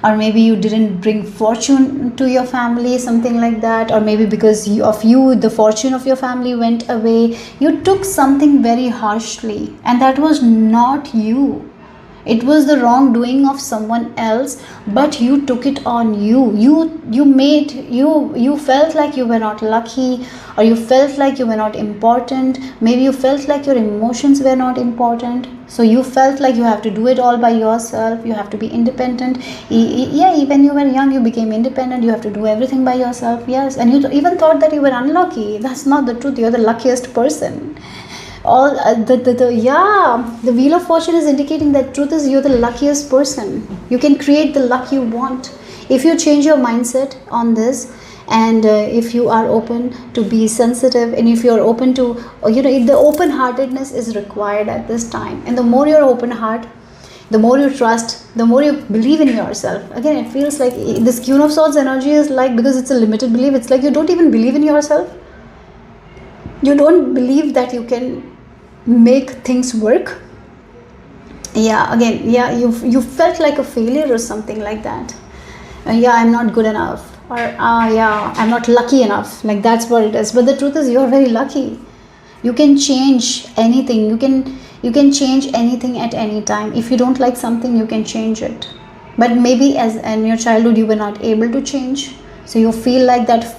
Speaker 1: Or maybe you didn't bring fortune to your family, something like that. Or maybe because of you, the fortune of your family went away. You took something very harshly, and that was not you. It was the wrongdoing of someone else, but you took it on you. You felt like you were not lucky, or you felt like you were not important. Maybe you felt like your emotions were not important. So you felt like you have to do it all by yourself. You have to be independent. Yeah, even you were young, you became independent. You have to do everything by yourself. Yes, and you even thought that you were unlucky. That's not the truth. You're the luckiest person. All the wheel of fortune is indicating that truth is you're the luckiest person. You can create the luck you want if you change your mindset on this, and if you are open to be sensitive, and if you're open to the open heartedness is required at this time. And the more you're open heart, the more you trust, the more you believe in yourself. Again, it feels like this Queen of Swords energy is like, because it's a limited belief, it's like you don't even believe in yourself. You don't believe that you can make things work. Yeah, again, yeah, you felt like a failure or something like that. Yeah, I'm not good enough, or yeah, I'm not lucky enough. Like, that's what it is. But the truth is, you're very lucky. You can change anything. You can change anything at any time. If you don't like something, you can change it. But maybe as in your childhood, you were not able to change, so you feel like that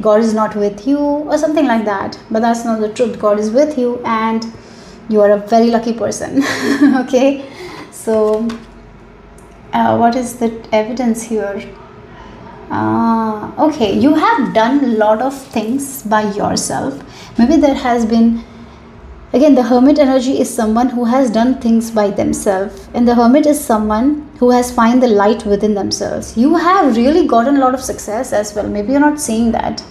Speaker 1: God is not with you or something like that. But that's not the truth. God is with you, and you are a very lucky person. Okay, so what is the evidence here? Okay, you have done a lot of things by yourself. Maybe there has been, again, the Hermit energy is someone who has done things by themselves, and the Hermit is someone who has found the light within themselves. You have really gotten a lot of success as well. Maybe you're not seeing that.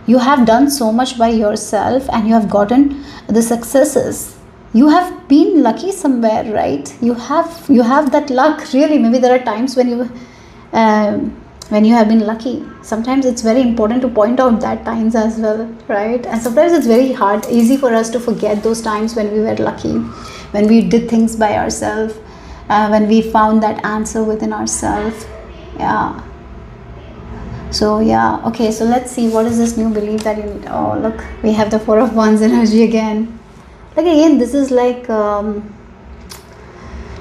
Speaker 1: You have done so much by yourself, and you have gotten the successes. You have been lucky somewhere, right? You have that luck, really. Maybe there are times when you have been lucky. Sometimes it's very important to point out that times as well, right? And sometimes it's very easy for us to forget those times when we were lucky, when we did things by ourselves, when we found that answer within ourselves. Yeah. So yeah, okay, so let's see, what is this new belief that you need? Oh, look, we have the Four of Wands energy again. Like, again, this is like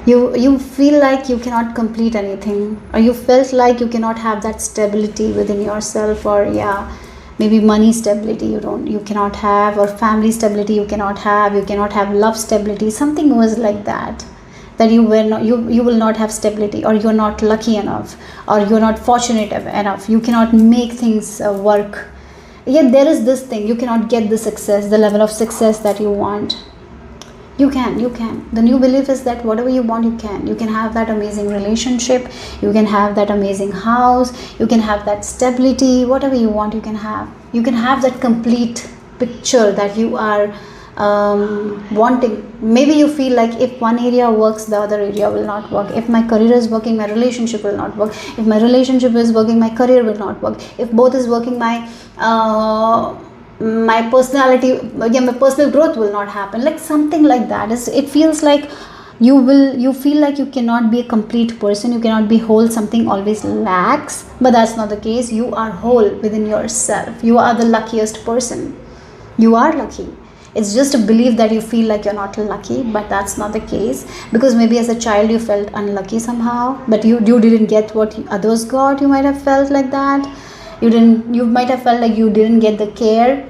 Speaker 1: you feel like you cannot complete anything, or you felt like you cannot have that stability within yourself, or yeah, maybe money stability you cannot have, or family stability you cannot have love stability. Something was like that you will not have stability, or you're not lucky enough, or you're not fortunate enough. You cannot make things work. Yet there is this thing, you cannot get the success, the level of success that you want. You can. The new belief is that whatever you want, you can have that amazing relationship, you can have that amazing house, you can have that stability. Whatever you want, you can have that complete picture that you are wanting. Maybe you feel like if one area works, the other area will not work. If my career is working, my relationship will not work. If my relationship is working, my career will not work. If both is working, my personality, my personal growth will not happen. Like something like that. It feels like you feel like you cannot be a complete person, you cannot be whole, something always lacks. But that's not the case. You are whole within yourself. You are the luckiest person. You are lucky. It's just a belief that you feel like you're not lucky, but that's not the case. Because maybe as a child you felt unlucky somehow, but you didn't get what others got. You might have felt like that. You might have felt like you didn't get the care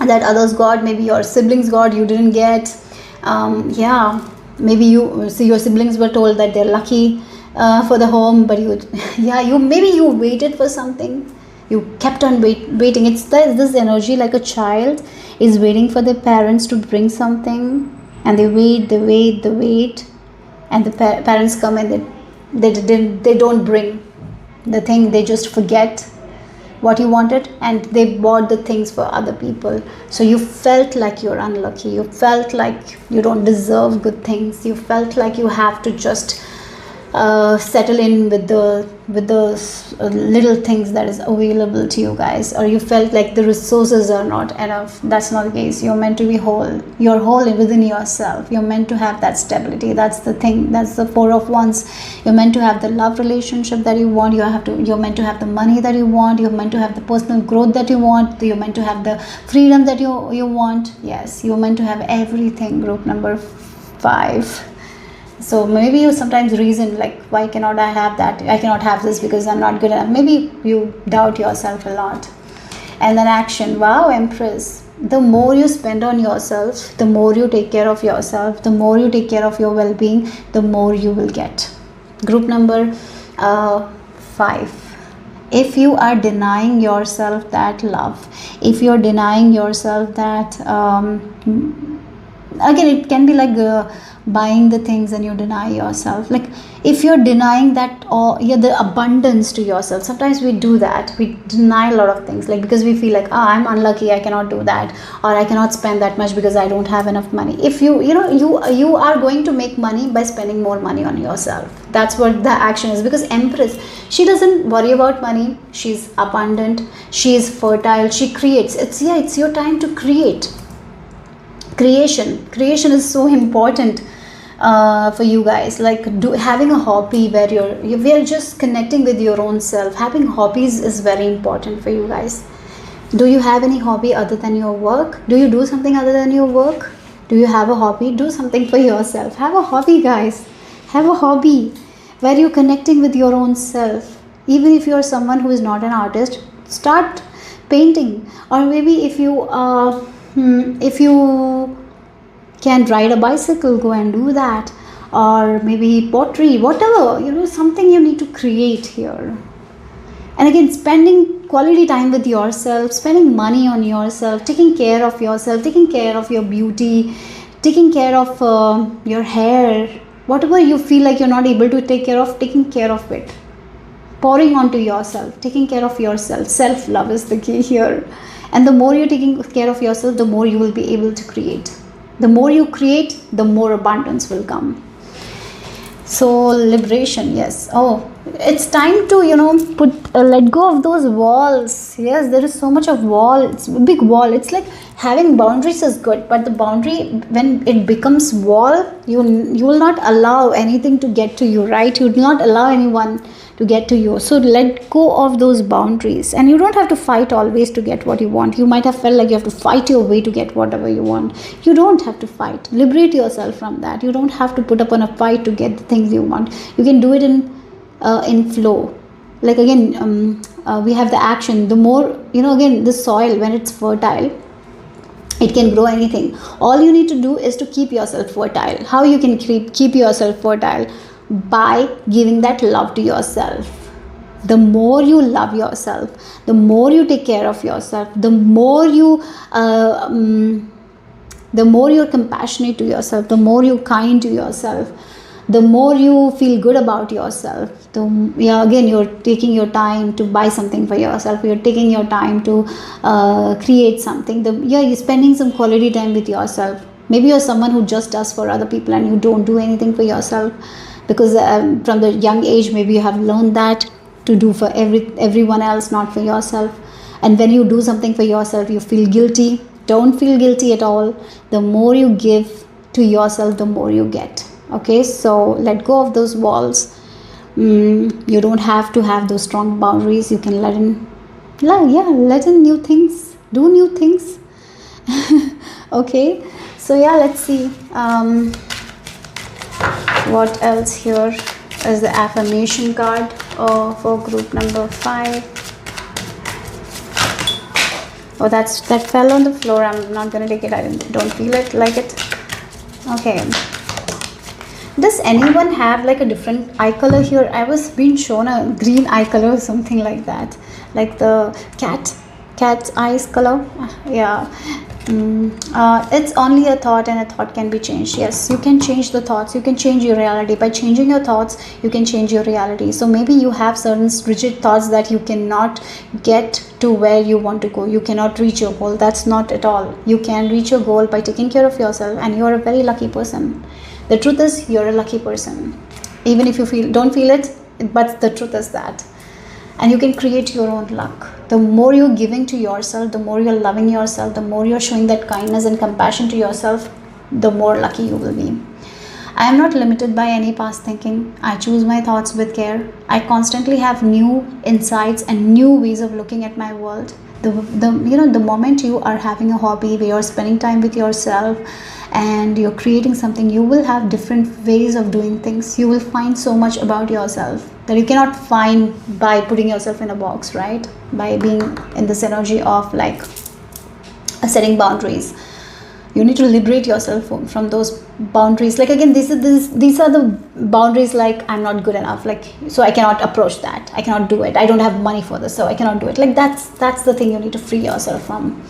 Speaker 1: that others got. Maybe your siblings got, you didn't get. Maybe your siblings were told that they're lucky for the home, but maybe you waited for something. You kept on waiting. It's this energy, like a child is waiting for their parents to bring something, and they wait, and the parents come and they don't bring the thing. They just forget what you wanted, and they bought the things for other people. So you felt like you're unlucky. You felt like you don't deserve good things. You felt like you have to just settle in with the little things that is available to you guys, or you felt like the resources are not enough. That's not the case. You're meant to be whole. You're whole within yourself. You're meant to have that stability. That's the thing. That's the Four of Wands. You're meant to have the love relationship that you want. You're meant to have the money that you want. You're meant to have the personal growth that you want. You're meant to have the freedom that you want. Yes, you're meant to have everything. Group number 5. So maybe you sometimes reason like, why cannot I have that? I cannot have this because I'm not good enough. Maybe you doubt yourself a lot. And then action. Wow, Empress. The more you spend on yourself, the more you take care of yourself, the more you take care of your well-being, the more you will get. Group number 5. If you are denying yourself that love, if you're denying yourself that, again, it can be like buying the things and you deny yourself. Like if you're denying that, or the abundance to yourself. Sometimes we do that. We deny a lot of things, like because we feel like, I'm unlucky, I cannot do that, or I cannot spend that much because I don't have enough money. If you are going to make money by spending more money on yourself. That's what the action is. Because Empress, she doesn't worry about money. She's abundant, she is fertile, she creates. It's your time to create. Creation is so important for you guys. Like having a hobby where we are just connecting with your own self. Having hobbies is very important for you guys. Do you have any hobby other than your work? Do you do something other than your work? Do you have a hobby? Do something for yourself. Have a hobby, guys. Have a hobby where you're connecting with your own self. Even if you're someone who is not an artist, start painting. Or maybe if you can ride a bicycle, go and do that. Or maybe pottery, whatever, something you need to create here. And again, spending quality time with yourself, spending money on yourself, taking care of yourself, taking care of your beauty, taking care of your hair, whatever you feel like you're not able to take care of, taking care of it. Pouring onto yourself, taking care of yourself. Self-love is the key here. And the more you're taking care of yourself, the more you will be able to create. The more you create, the more abundance will come. So liberation, yes. Oh, it's time to let go of those walls. Yes, there is so much of wall. It's a big wall. It's like having boundaries is good, but the boundary, when it becomes wall, you will not allow anything to get to you, right? You will not allow anyone to get to you. So let go of those boundaries. And you don't have to fight always to get what you want. You might have felt like you have to fight your way to get whatever you want. You don't have to fight. Liberate yourself from that. You don't have to put up on a fight to get the things you want. You can do it in flow. Like again, we have the action. The more, again, the soil, when it's fertile, it can grow anything. All you need to do is to keep yourself fertile. How you can keep yourself fertile? By giving that love to yourself. The more you love yourself, the more you take care of yourself, the more you're compassionate to yourself, the more you're kind to yourself, the more you feel good about yourself. Again, you're taking your time to buy something for yourself. You're taking your time to create something. You're spending some quality time with yourself. Maybe you're someone who just does for other people and you don't do anything for yourself. Because from the young age, maybe you have learned that to do for everyone else, not for yourself. And when you do something for yourself, you feel guilty. Don't feel guilty at all. The more you give to yourself, the more you get. Okay, so let go of those walls. You don't have to have those strong boundaries. You can let in new things. Do new things. Okay, so let's see. What else here is the affirmation card for group number 5. Oh, that fell on the floor. I'm not going to take it. I don't feel it like it. Okay. Does anyone have like a different eye color here? I was being shown a green eye color or something like that. Like the cat's eyes color. Yeah. It's only a thought, and a thought can be changed. Yes, you can change the thoughts. You can change your reality. By changing your thoughts, you can change your reality. So maybe you have certain rigid thoughts that you cannot get to where you want to go. You cannot reach your goal. That's not at all. You can reach your goal by taking care of yourself, and you're a very lucky person. The truth is, you're a lucky person. Even if you don't feel it, but the truth is that. And you can create your own luck. The more you're giving to yourself, the more you're loving yourself, the more you're showing that kindness and compassion to yourself, the more lucky you will be. I am not limited by any past thinking. I choose my thoughts with care. I constantly have new insights and new ways of looking at my world. The moment you are having a hobby where you're spending time with yourself and you're creating something, you will have different ways of doing things. You will find so much about yourself that you cannot find by putting yourself in a box, right? By being in this energy of like setting boundaries. You need to liberate yourself from those boundaries. Like again, these are the boundaries, like I'm not good enough, like so I cannot approach that, I cannot do it, I don't have money for this, so I cannot do it. Like that's the thing you need to free yourself from.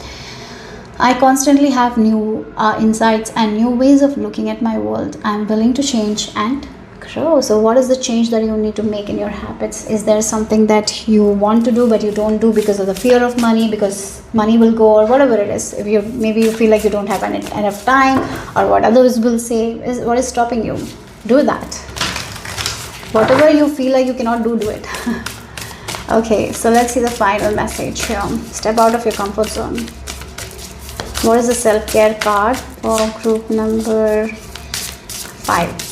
Speaker 1: I constantly have new insights and new ways of looking at my world. I'm willing to change and grow. So what is the change that you need to make in your habits? Is there something that you want to do but you don't do because of the fear of money, because money will go, or whatever it is? If maybe you feel like you don't have enough time, or what others will say, is what is stopping you? Do that. Whatever you feel like you cannot do it. Okay, so let's see the final message here. Step out of your comfort zone. What is the self-care card for group number 5?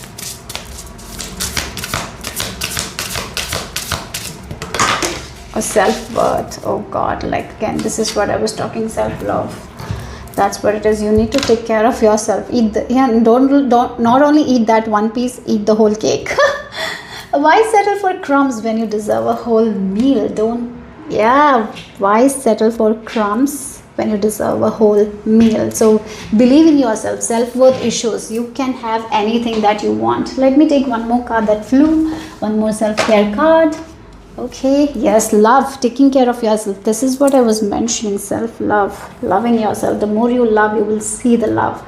Speaker 1: Or self-worth. Oh God, like again, this is what I was talking, self-love. That's what it is. You need to take care of yourself. Don't not only eat that one piece, eat the whole cake. Why settle for crumbs when you deserve a whole meal? Why settle for crumbs when you deserve a whole meal? So believe in yourself. Self-worth issues. You can have anything that you want. Let me take one more card that flew. One more self-care card. Okay, yes, love, taking care of yourself. This is what I was mentioning, self-love, loving yourself. The more you love, you will see the love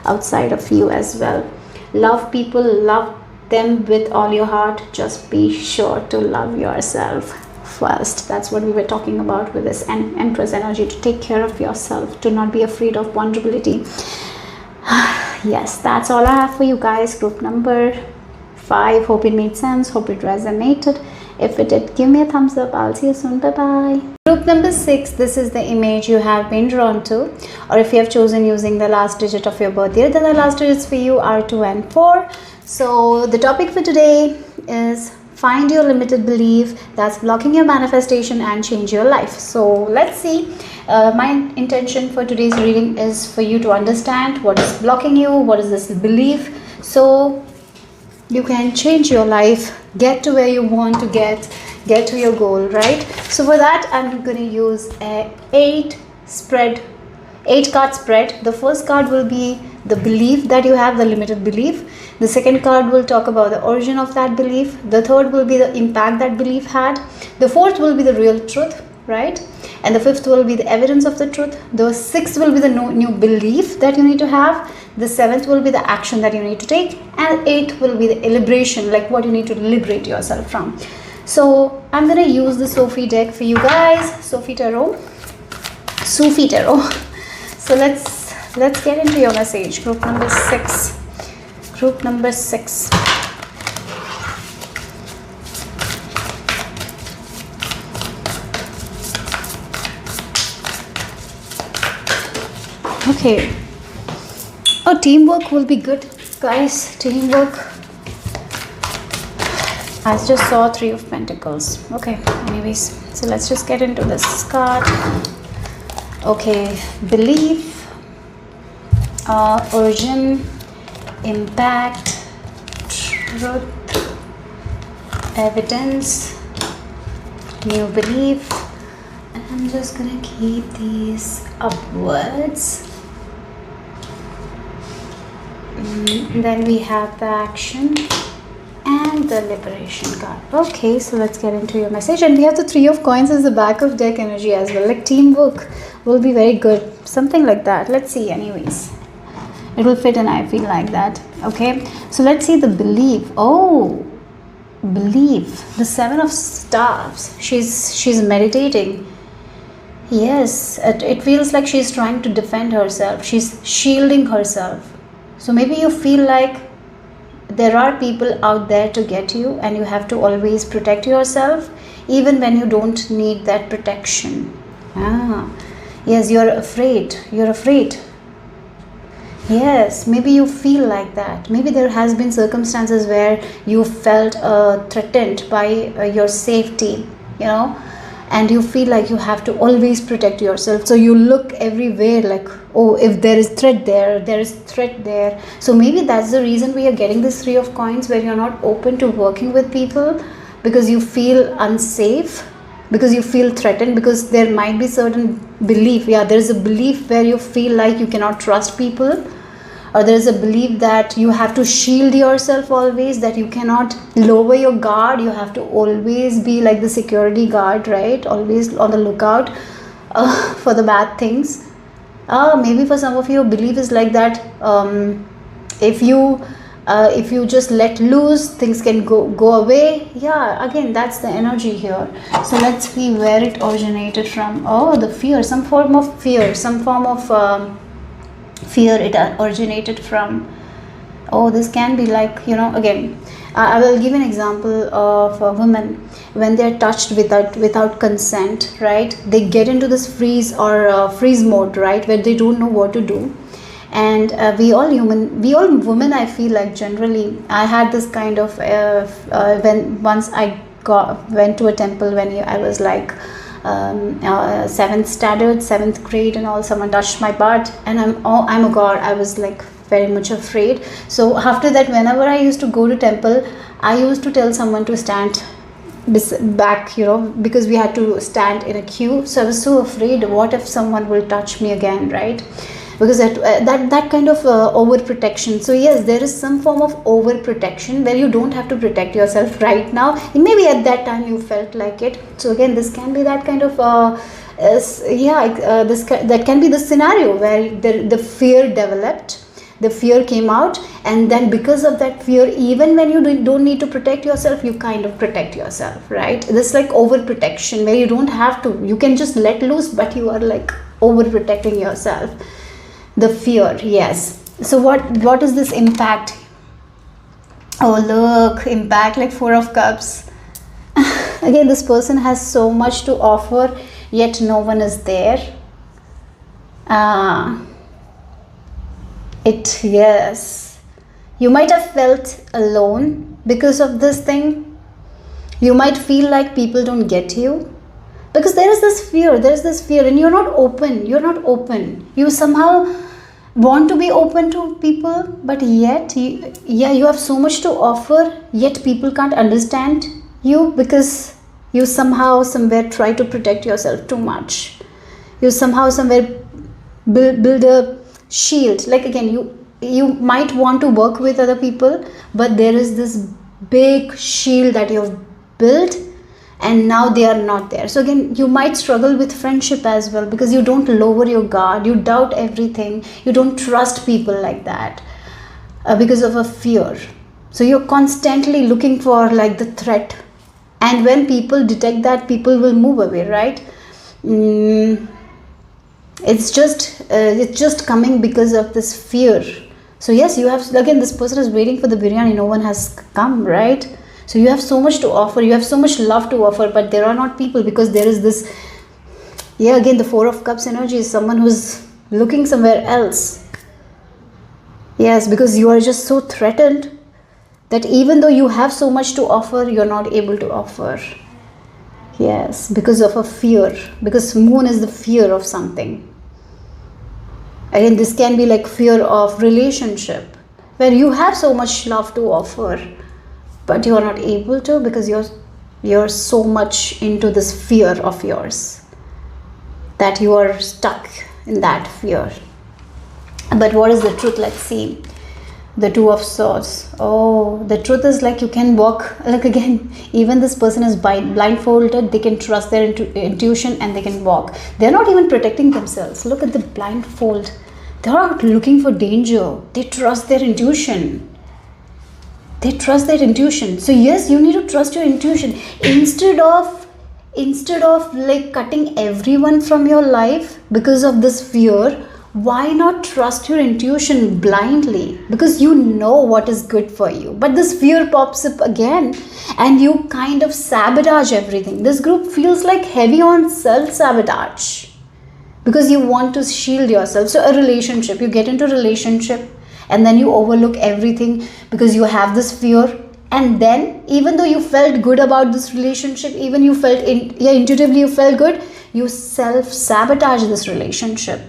Speaker 1: outside of you as well. Love people, love them with all your heart. Just be sure to love yourself first. That's what we were talking about with this Empress energy, to take care of yourself, to not be afraid of vulnerability. Yes, that's all I have for you guys. Group number 5. Hope it made sense. Hope it resonated. If it did, give me a thumbs up. I'll see you soon. Bye bye. Group number 6. This is the image you have been drawn to, or if you have chosen using the last digit of your birth year, then the last digits for you are 2 and 4. So the topic for today is find your limited belief that's blocking your manifestation and change your life. So let's see. My intention for today's reading is for you to understand what is blocking you, what is this belief, so you can change your life, get to where you want to get to your goal, right? So for that, I'm going to use a 8 card spread. The first card will be the belief that you have, the limited belief. The second card will talk about the origin of that belief. The third will be the impact that belief had. The fourth will be the real truth, right? And the fifth will be the evidence of the truth. The sixth will be the new belief that you need to have. The seventh will be the action that you need to take. And 8 will be the liberation, like what you need to liberate yourself from. So I'm going to use the Sufi deck for you guys. Sufi Tarot. So let's get into your message. Group number 6. Group number 6. Okay. Oh, teamwork will be good, guys. Teamwork. I just saw 3 of Pentacles. Okay, anyways, so let's just get into this card. Okay, belief, origin, impact, truth, evidence, new belief. And I'm just gonna keep these upwards. Then we have the action and the liberation card. Okay, so let's get into your message. And we have the 3 of coins as the back of deck energy as well. Like teamwork will be very good. Something like that. Let's see anyways. It will fit in, I feel like that. Okay, so let's see the belief. Oh, belief. The 7 of staffs. She's meditating. Yes, it feels like she's trying to defend herself. She's shielding herself. So maybe you feel like there are people out there to get you, and you have to always protect yourself even when you don't need that protection. Yes, you're afraid. Yes, maybe you feel like that. Maybe there has been circumstances where you felt threatened by your safety, and you feel like you have to always protect yourself. So you look everywhere like, oh, if there is threat there, there is threat there. So maybe that's the reason we are getting this Three of Coins, where you're not open to working with people because you feel unsafe, because you feel threatened, because there might be certain belief. Yeah, there is a belief where you feel like you cannot trust people, or there is a belief that you have to shield yourself always, that you cannot lower your guard, you have to always be like the security guard, right? Always on the lookout for the bad things. Maybe for some of you, belief is like that. If you just let loose, things can go away. Yeah, again, that's the energy here. So let's see where it originated from. Oh, the fear, some form of fear, some form of fear it originated from. Oh, this can be like, again, I will give an example of a woman. When they're touched without consent, right, they get into this freeze mode, right, where they don't know what to do. And we all women, I feel like, generally, I had this kind of when once I went to a temple when I was like 7th grade and all. Someone touched my butt, and I'm a god, I was like very much afraid. So after that, whenever I used to go to temple, I used to tell someone to stand back, because we had to stand in a queue. So I was so afraid, what if someone will touch me again, right? Because that kind of overprotection. So yes, there is some form of overprotection where you don't have to protect yourself right now. Maybe at that time you felt like it. So again, this can be that kind of that can be the scenario where the fear developed, the fear came out, and then because of that fear, even when you don't need to protect yourself, you kind of protect yourself, right? This like overprotection where you don't have to, you can just let loose, but you are like overprotecting yourself. The fear, yes. So what is this impact? Oh, look, impact, like Four of Cups. Again, this person has so much to offer, yet no one is there. Yes. You might have felt alone because of this thing. You might feel like people don't get you. Because there is this fear, and you're not open. You somehow want to be open to people, but yet, you have so much to offer, yet people can't understand you because you somehow, somewhere try to protect yourself too much. You somehow, somewhere build a shield. Like again, you might want to work with other people, but there is this big shield that you have built, and now they are not there. So again, you might struggle with friendship as well, because you don't lower your guard, you doubt everything, you don't trust people like that because of a fear. So you're constantly looking for like the threat, and when people detect that, people will move away, right? It's just coming because of this fear. So yes, you have, again, this person is waiting for the biryani, no one has come, right? So you have so much to offer, you have so much love to offer, but there are not people, because there is this, again, the Four of Cups energy is someone who's looking somewhere else. Yes, because you are just so threatened that even though you have so much to offer, you're not able to offer. Yes, because of a fear, because moon is the fear of something. Again, this can be like fear of relationship, where you have so much love to offer, but you are not able to because you're so much into this fear of yours that you are stuck in that fear. But what is the truth? Let's see. The Two of Swords. Oh, the truth is like you can walk, like again, even this person is blindfolded, they can trust their intuition and they can walk. They're not even protecting themselves. Look at the blindfold. They're not looking for danger. They trust their intuition. So yes, you need to trust your intuition. Instead of like cutting everyone from your life because of this fear, why not trust your intuition blindly? Because you know what is good for you. But this fear pops up again and you kind of sabotage everything. This group feels like heavy on self-sabotage because you want to shield yourself. So a relationship, you get into a relationship and then you overlook everything because you have this fear. And then even though you felt good about this relationship, even you felt intuitively you felt good, you self-sabotage this relationship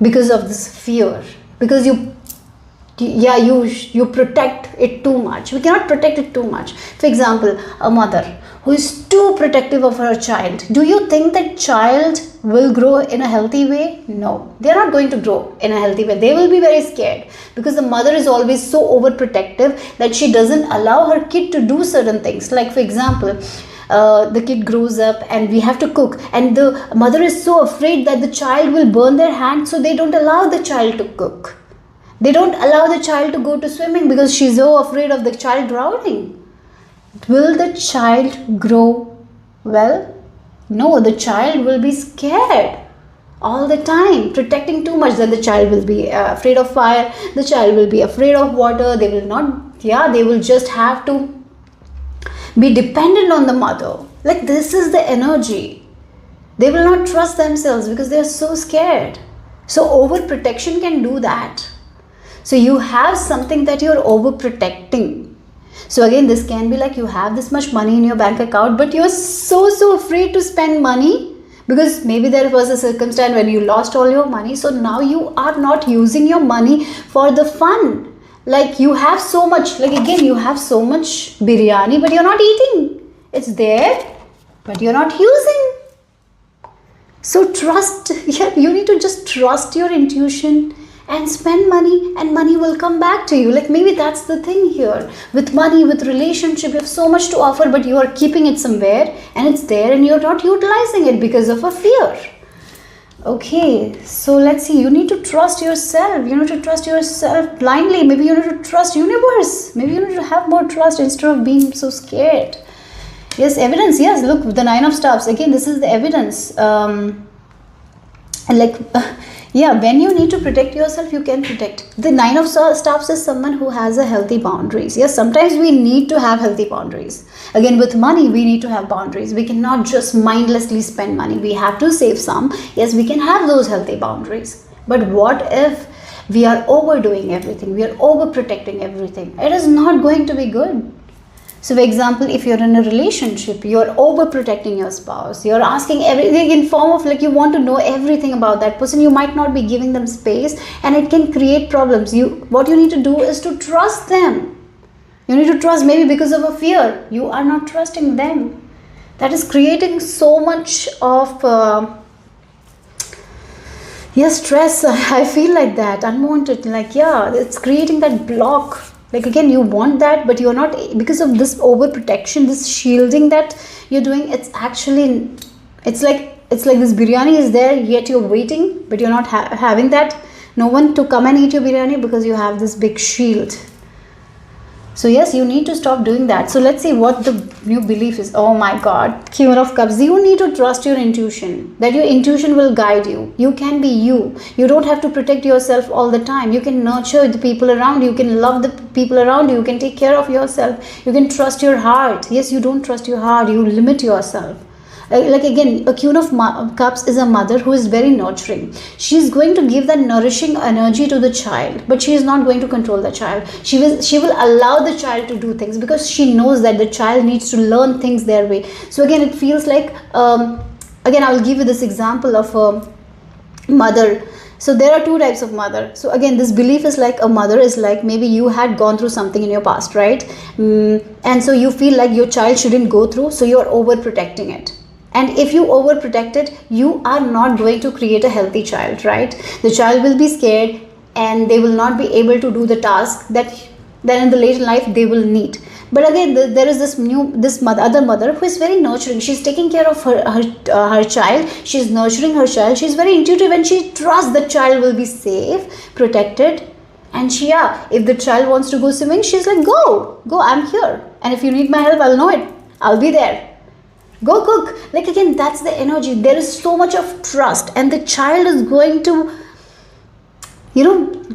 Speaker 1: because of this fear, because you protect it too much. We cannot protect it too much. For example, a mother who is too protective of her child, do you think that child will grow in a healthy way? No, they are not going to grow in a healthy way. They will be very scared, because the mother is always so overprotective that she doesn't allow her kid to do certain things. Like for example, the kid grows up and we have to cook, and the mother is so afraid that the child will burn their hand, so they don't allow the child to cook. They don't allow the child to go to swimming because she's so afraid of the child drowning. Will the child grow well? No, the child will be scared all the time, protecting too much. Then the child will be afraid of fire, the child will be afraid of water. They will not, they will just have to be dependent on the mother. Like, this is the energy. They will not trust themselves because they are so scared. So overprotection can do that. So you have something that you're overprotecting. So again, this can be like you have this much money in your bank account, but you're so afraid to spend money because maybe there was a circumstance when you lost all your money. So now you are not using your money for the fun. Like, you have so much, like again, you have so much biryani, but you're not eating. It's there, but you're not using. So trust, you need to just trust your intuition and spend money, and money will come back to you. Like, maybe that's the thing here. With money, with relationship, you have so much to offer, but you are keeping it somewhere and it's there and you're not utilizing it because of a fear. Okay, so let's see. You need to trust yourself. You need to trust yourself blindly. Maybe you need to trust universe. Maybe you need to have more trust instead of being so scared. Yes, evidence. Yes, look, the 9 of Staves. Again, this is the evidence. When you need to protect yourself, you can protect. The 9 of Staves is someone who has a healthy boundaries. Yes, sometimes we need to have healthy boundaries. Again, with money, we need to have boundaries. We cannot just mindlessly spend money. We have to save some. Yes, we can have those healthy boundaries. But what if we are overdoing everything? We are overprotecting everything. It is not going to be good. So for example, if you're in a relationship, you're overprotecting your spouse, you're asking everything in form of like you want to know everything about that person, you might not be giving them space and it can create problems. What you need to do is to trust them. You need to trust, maybe because of a fear, you are not trusting them. That is creating so much of stress. I feel like that, unwanted, it's creating that block. Like again, you want that, but you're not, because of this overprotection, this shielding that you're doing. It's actually, it's like this biryani is there, yet you're waiting, but you're not having that. No one to come and eat your biryani because you have this big shield. So yes, you need to stop doing that. So let's see what the new belief is. Oh my God, Queen of Cups. You need to trust your intuition, that your intuition will guide you. You can be you. You don't have to protect yourself all the time. You can nurture the people around you. You can love the people around you. You can take care of yourself. You can trust your heart. Yes, you don't trust your heart. You limit yourself. Like again, a Queen of Cups is a mother who is very nurturing. She's going to give that nourishing energy to the child, but she is not going to control the child. She will allow the child to do things because she knows that the child needs to learn things their way. So again, it feels like, again, I will give you this example of a mother. So there are two types of mother. So again, this belief is like a mother is like, maybe you had gone through something in your past, right? And so you feel like your child shouldn't go through, so you're overprotecting it. And if you overprotect it, you are not going to create a healther child, right? The child will be scared and they will not be able to do the task that then in the later life they will need. But again, there is this other mother who is very nurturing. She's taking care of her child. She's nurturing her child. She's very intuitive and she trusts the child will be safe, protected. And if the child wants to go swimming, she's like, go, I'm here. And if you need my help, I'll know it. I'll be there. Go cook. Like again, that's the energy. There is so much of trust and the child is going to,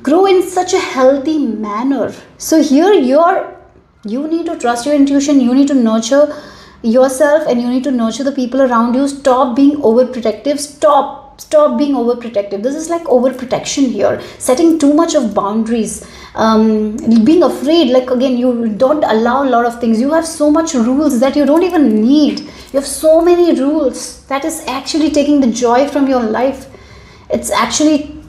Speaker 1: grow in such a healthy manner. So here you need to trust your intuition. You need to nurture yourself and you need to nurture the people around you. Stop being overprotective. Stop being overprotective. This is like overprotection here, setting too much of boundaries. being afraid. Like again, you don't allow a lot of things. You have so much rules that you don't even need. You have so many rules that is actually taking the joy from your life. It's actually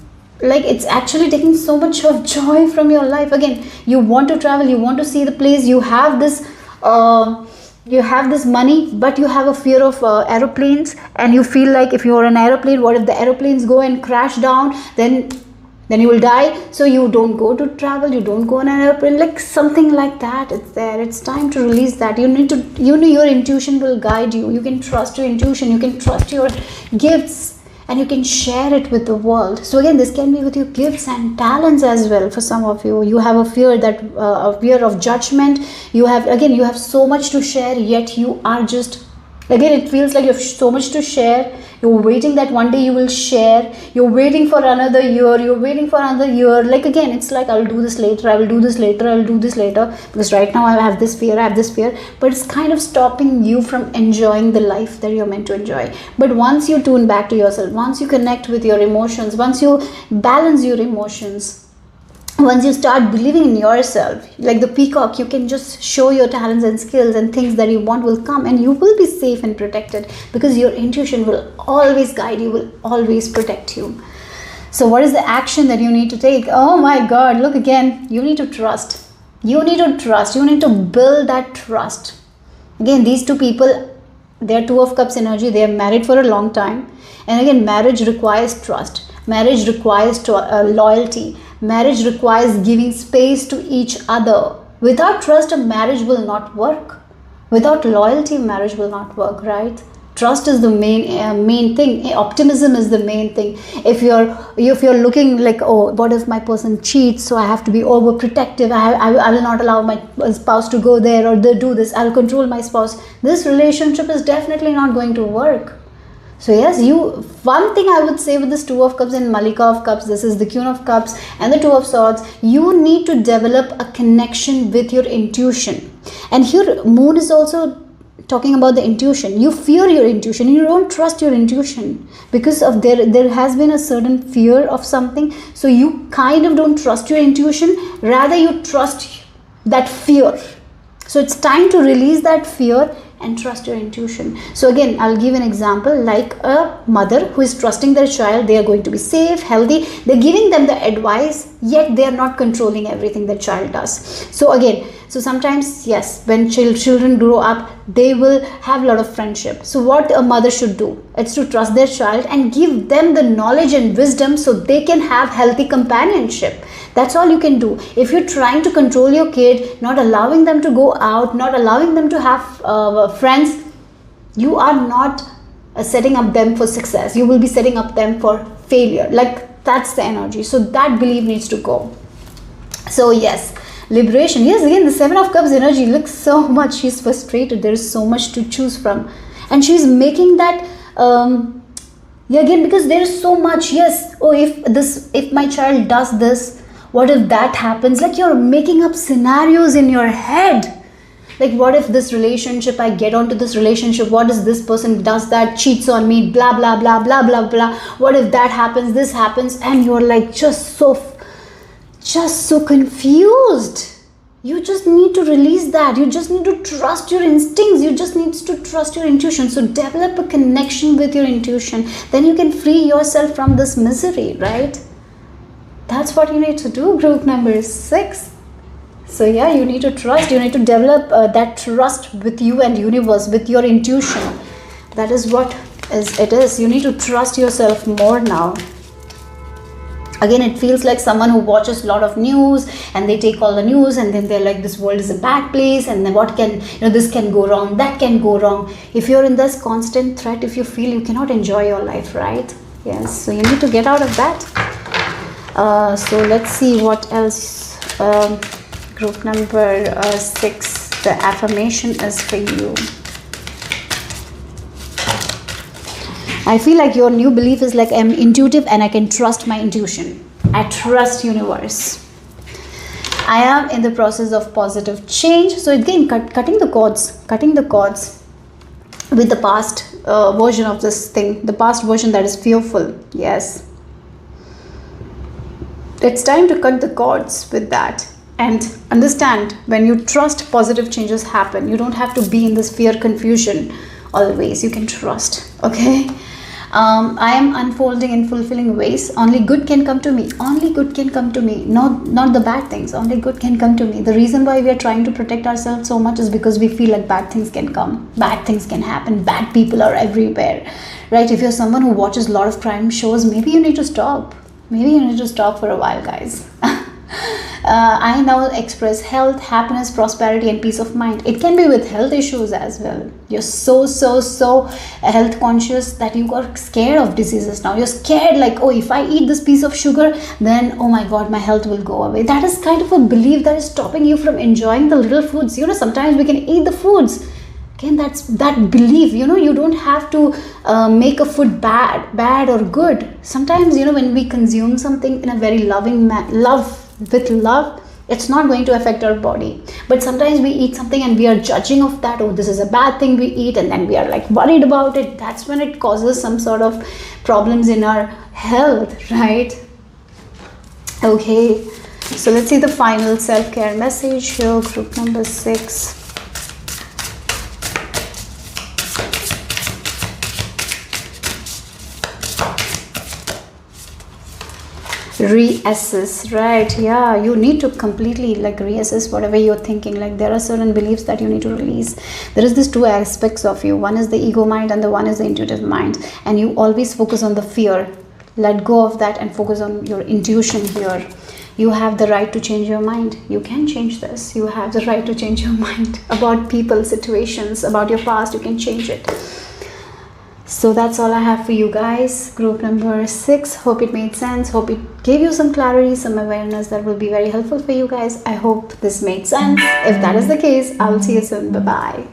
Speaker 1: taking so much of joy from your life. Again, you want to travel, you want to see the place, you have this money, but you have a fear of aeroplanes, and you feel like if you're an aeroplane, what if the aeroplanes go and crash down, then you will die. So you don't go to travel, you don't go on an airplane, like something like that. It's there. It's time to release that. You need to, your intuition will guide you. You can trust your intuition, you can trust your gifts, and you can share it with the world. So again, this can be with your gifts and talents as well. For some of you, you have a fear of judgment. You have so much to share, yet you are just, again, it feels like you have so much to share. You're waiting that one day you will share. You're waiting for another year. Like again, it's like, I'll do this later, I will do this later, I'll do this later, because right now I have this fear. But it's kind of stopping you from enjoying the life that you're meant to enjoy. But once you tune back to yourself, once you connect with your emotions, once you balance your emotions, once you start believing in yourself, like the peacock, you can just show your talents and skills, and things that you want will come, and you will be safe and protected, because your intuition will always guide you, will always protect you. So what is the action that you need to take? Oh my God, look again, you need to trust. You need to build that trust. Again, these two people, they're Two of Cups energy. They are married for a long time, and again, marriage requires trust. Marriage requires loyalty. Marriage requires giving space to each other. Without trust, a marriage will not work. Without loyalty, marriage will not work, right? Trust is the main thing. Optimism is the main thing. If you're looking like, oh, what if my person cheats? So I have to be overprotective. I will not allow my spouse to go there or do this. I'll control my spouse. This relationship is definitely not going to work. So yes, one thing I would say with this Two of Cups and Malika of Cups, this is the Queen of Cups and the Two of Swords, you need to develop a connection with your intuition. And here Moon is also talking about the intuition. You fear your intuition, you don't trust your intuition, because of there has been a certain fear of something. So you kind of don't trust your intuition, rather you trust that fear. So it's time to release that fear and trust your intuition. So again, I'll give an example, like a mother who is trusting their child. They are going to be safe, healthy. They're giving them the advice, yet they are not controlling everything the child does. So again, so sometimes, yes, when children grow up, they will have a lot of friendship. So what a mother should do, it's to trust their child and give them the knowledge and wisdom so they can have healthy companionship. That's all you can do. If you're trying to control your kid, not allowing them to go out, not allowing them to have friends, you are not setting up them for success. You will be setting up them for failure. Like, that's the energy. So that belief needs to go. So yes, liberation. Yes, again, the Seven of Cups energy looks so much. She's frustrated. There's so much to choose from. And she's making that... again, because there's so much. Yes, oh, if my child does this, what if that happens? Like, you're making up scenarios in your head. Like, what if this relationship, I get onto this relationship, what if this person does that, cheats on me, blah, blah, blah, blah, blah, blah. What if that happens, this happens, and you're like just so confused. You just need to release that. You just need to trust your instincts. You just need to trust your intuition. So develop a connection with your intuition. Then you can free yourself from this misery, right? That's what you need to do, group number 6. So yeah, you need to trust. You need to develop that trust with you and universe, with your intuition. That is what it is. You need to trust yourself more now. Again, it feels like someone who watches a lot of news and they take all the news and then they're like, this world is a bad place, and then what can, this can go wrong, that can go wrong. If you're in this constant threat, if you feel you cannot enjoy your life, right? Yes, so you need to get out of that. So let's see what else. Group number 6, the affirmation is for you. I feel like your new belief is like, I'm intuitive and I can trust my intuition. I trust universe. I am in the process of positive change. So again, cutting the cords with the past version of this thing, the past version that is fearful. Yes. it's time to cut the cords with that and understand, when you trust, positive changes happen. You don't have to be in this fear, confusion always. You can trust. Okay. I am unfolding in fulfilling ways. Only good can come to me. Only good can come to me. Not the bad things. Only good can come to me. The reason why we are trying to protect ourselves so much is because we feel like bad things can come. Bad things can happen. Bad people are everywhere. Right? If you're someone who watches a lot of crime shows, maybe you need to stop. Maybe you need to stop for a while, guys. I now express health, happiness, prosperity, and peace of mind. It can be with health issues as well. You're so health conscious that you are scared of diseases now. You're scared like, oh, if I eat this piece of sugar, then oh my god, my health will go away. That is kind of a belief that is stopping you from enjoying the little foods. You know, sometimes we can eat the foods. Again, that's that belief. You know, you don't have to make a food bad or good. Sometimes, you know, when we consume something in a very loving with love, it's not going to affect our body. But sometimes we eat something and we are judging of that. Oh, this is a bad thing we eat, and then we are like worried about it. That's when it causes some sort of problems in our health, right? Okay, so let's see the final self-care message here, group number 6. Reassess, right? Yeah, you need to completely like reassess whatever you're thinking. Like, there are certain beliefs that you need to release. There is these two aspects of you. One is the ego mind and the one is the intuitive mind, and you always focus on the fear. Let go of that and focus on your intuition here. You have the right to change your mind. You can change this. You have the right to change your mind about people, situations, about your past. You can change it. So that's all I have for you guys, group number 6. Hope it made sense. Hope it gave you some clarity, some awareness that will be very helpful for you guys. I hope this made sense. If that is the case, I will see you soon. Bye bye.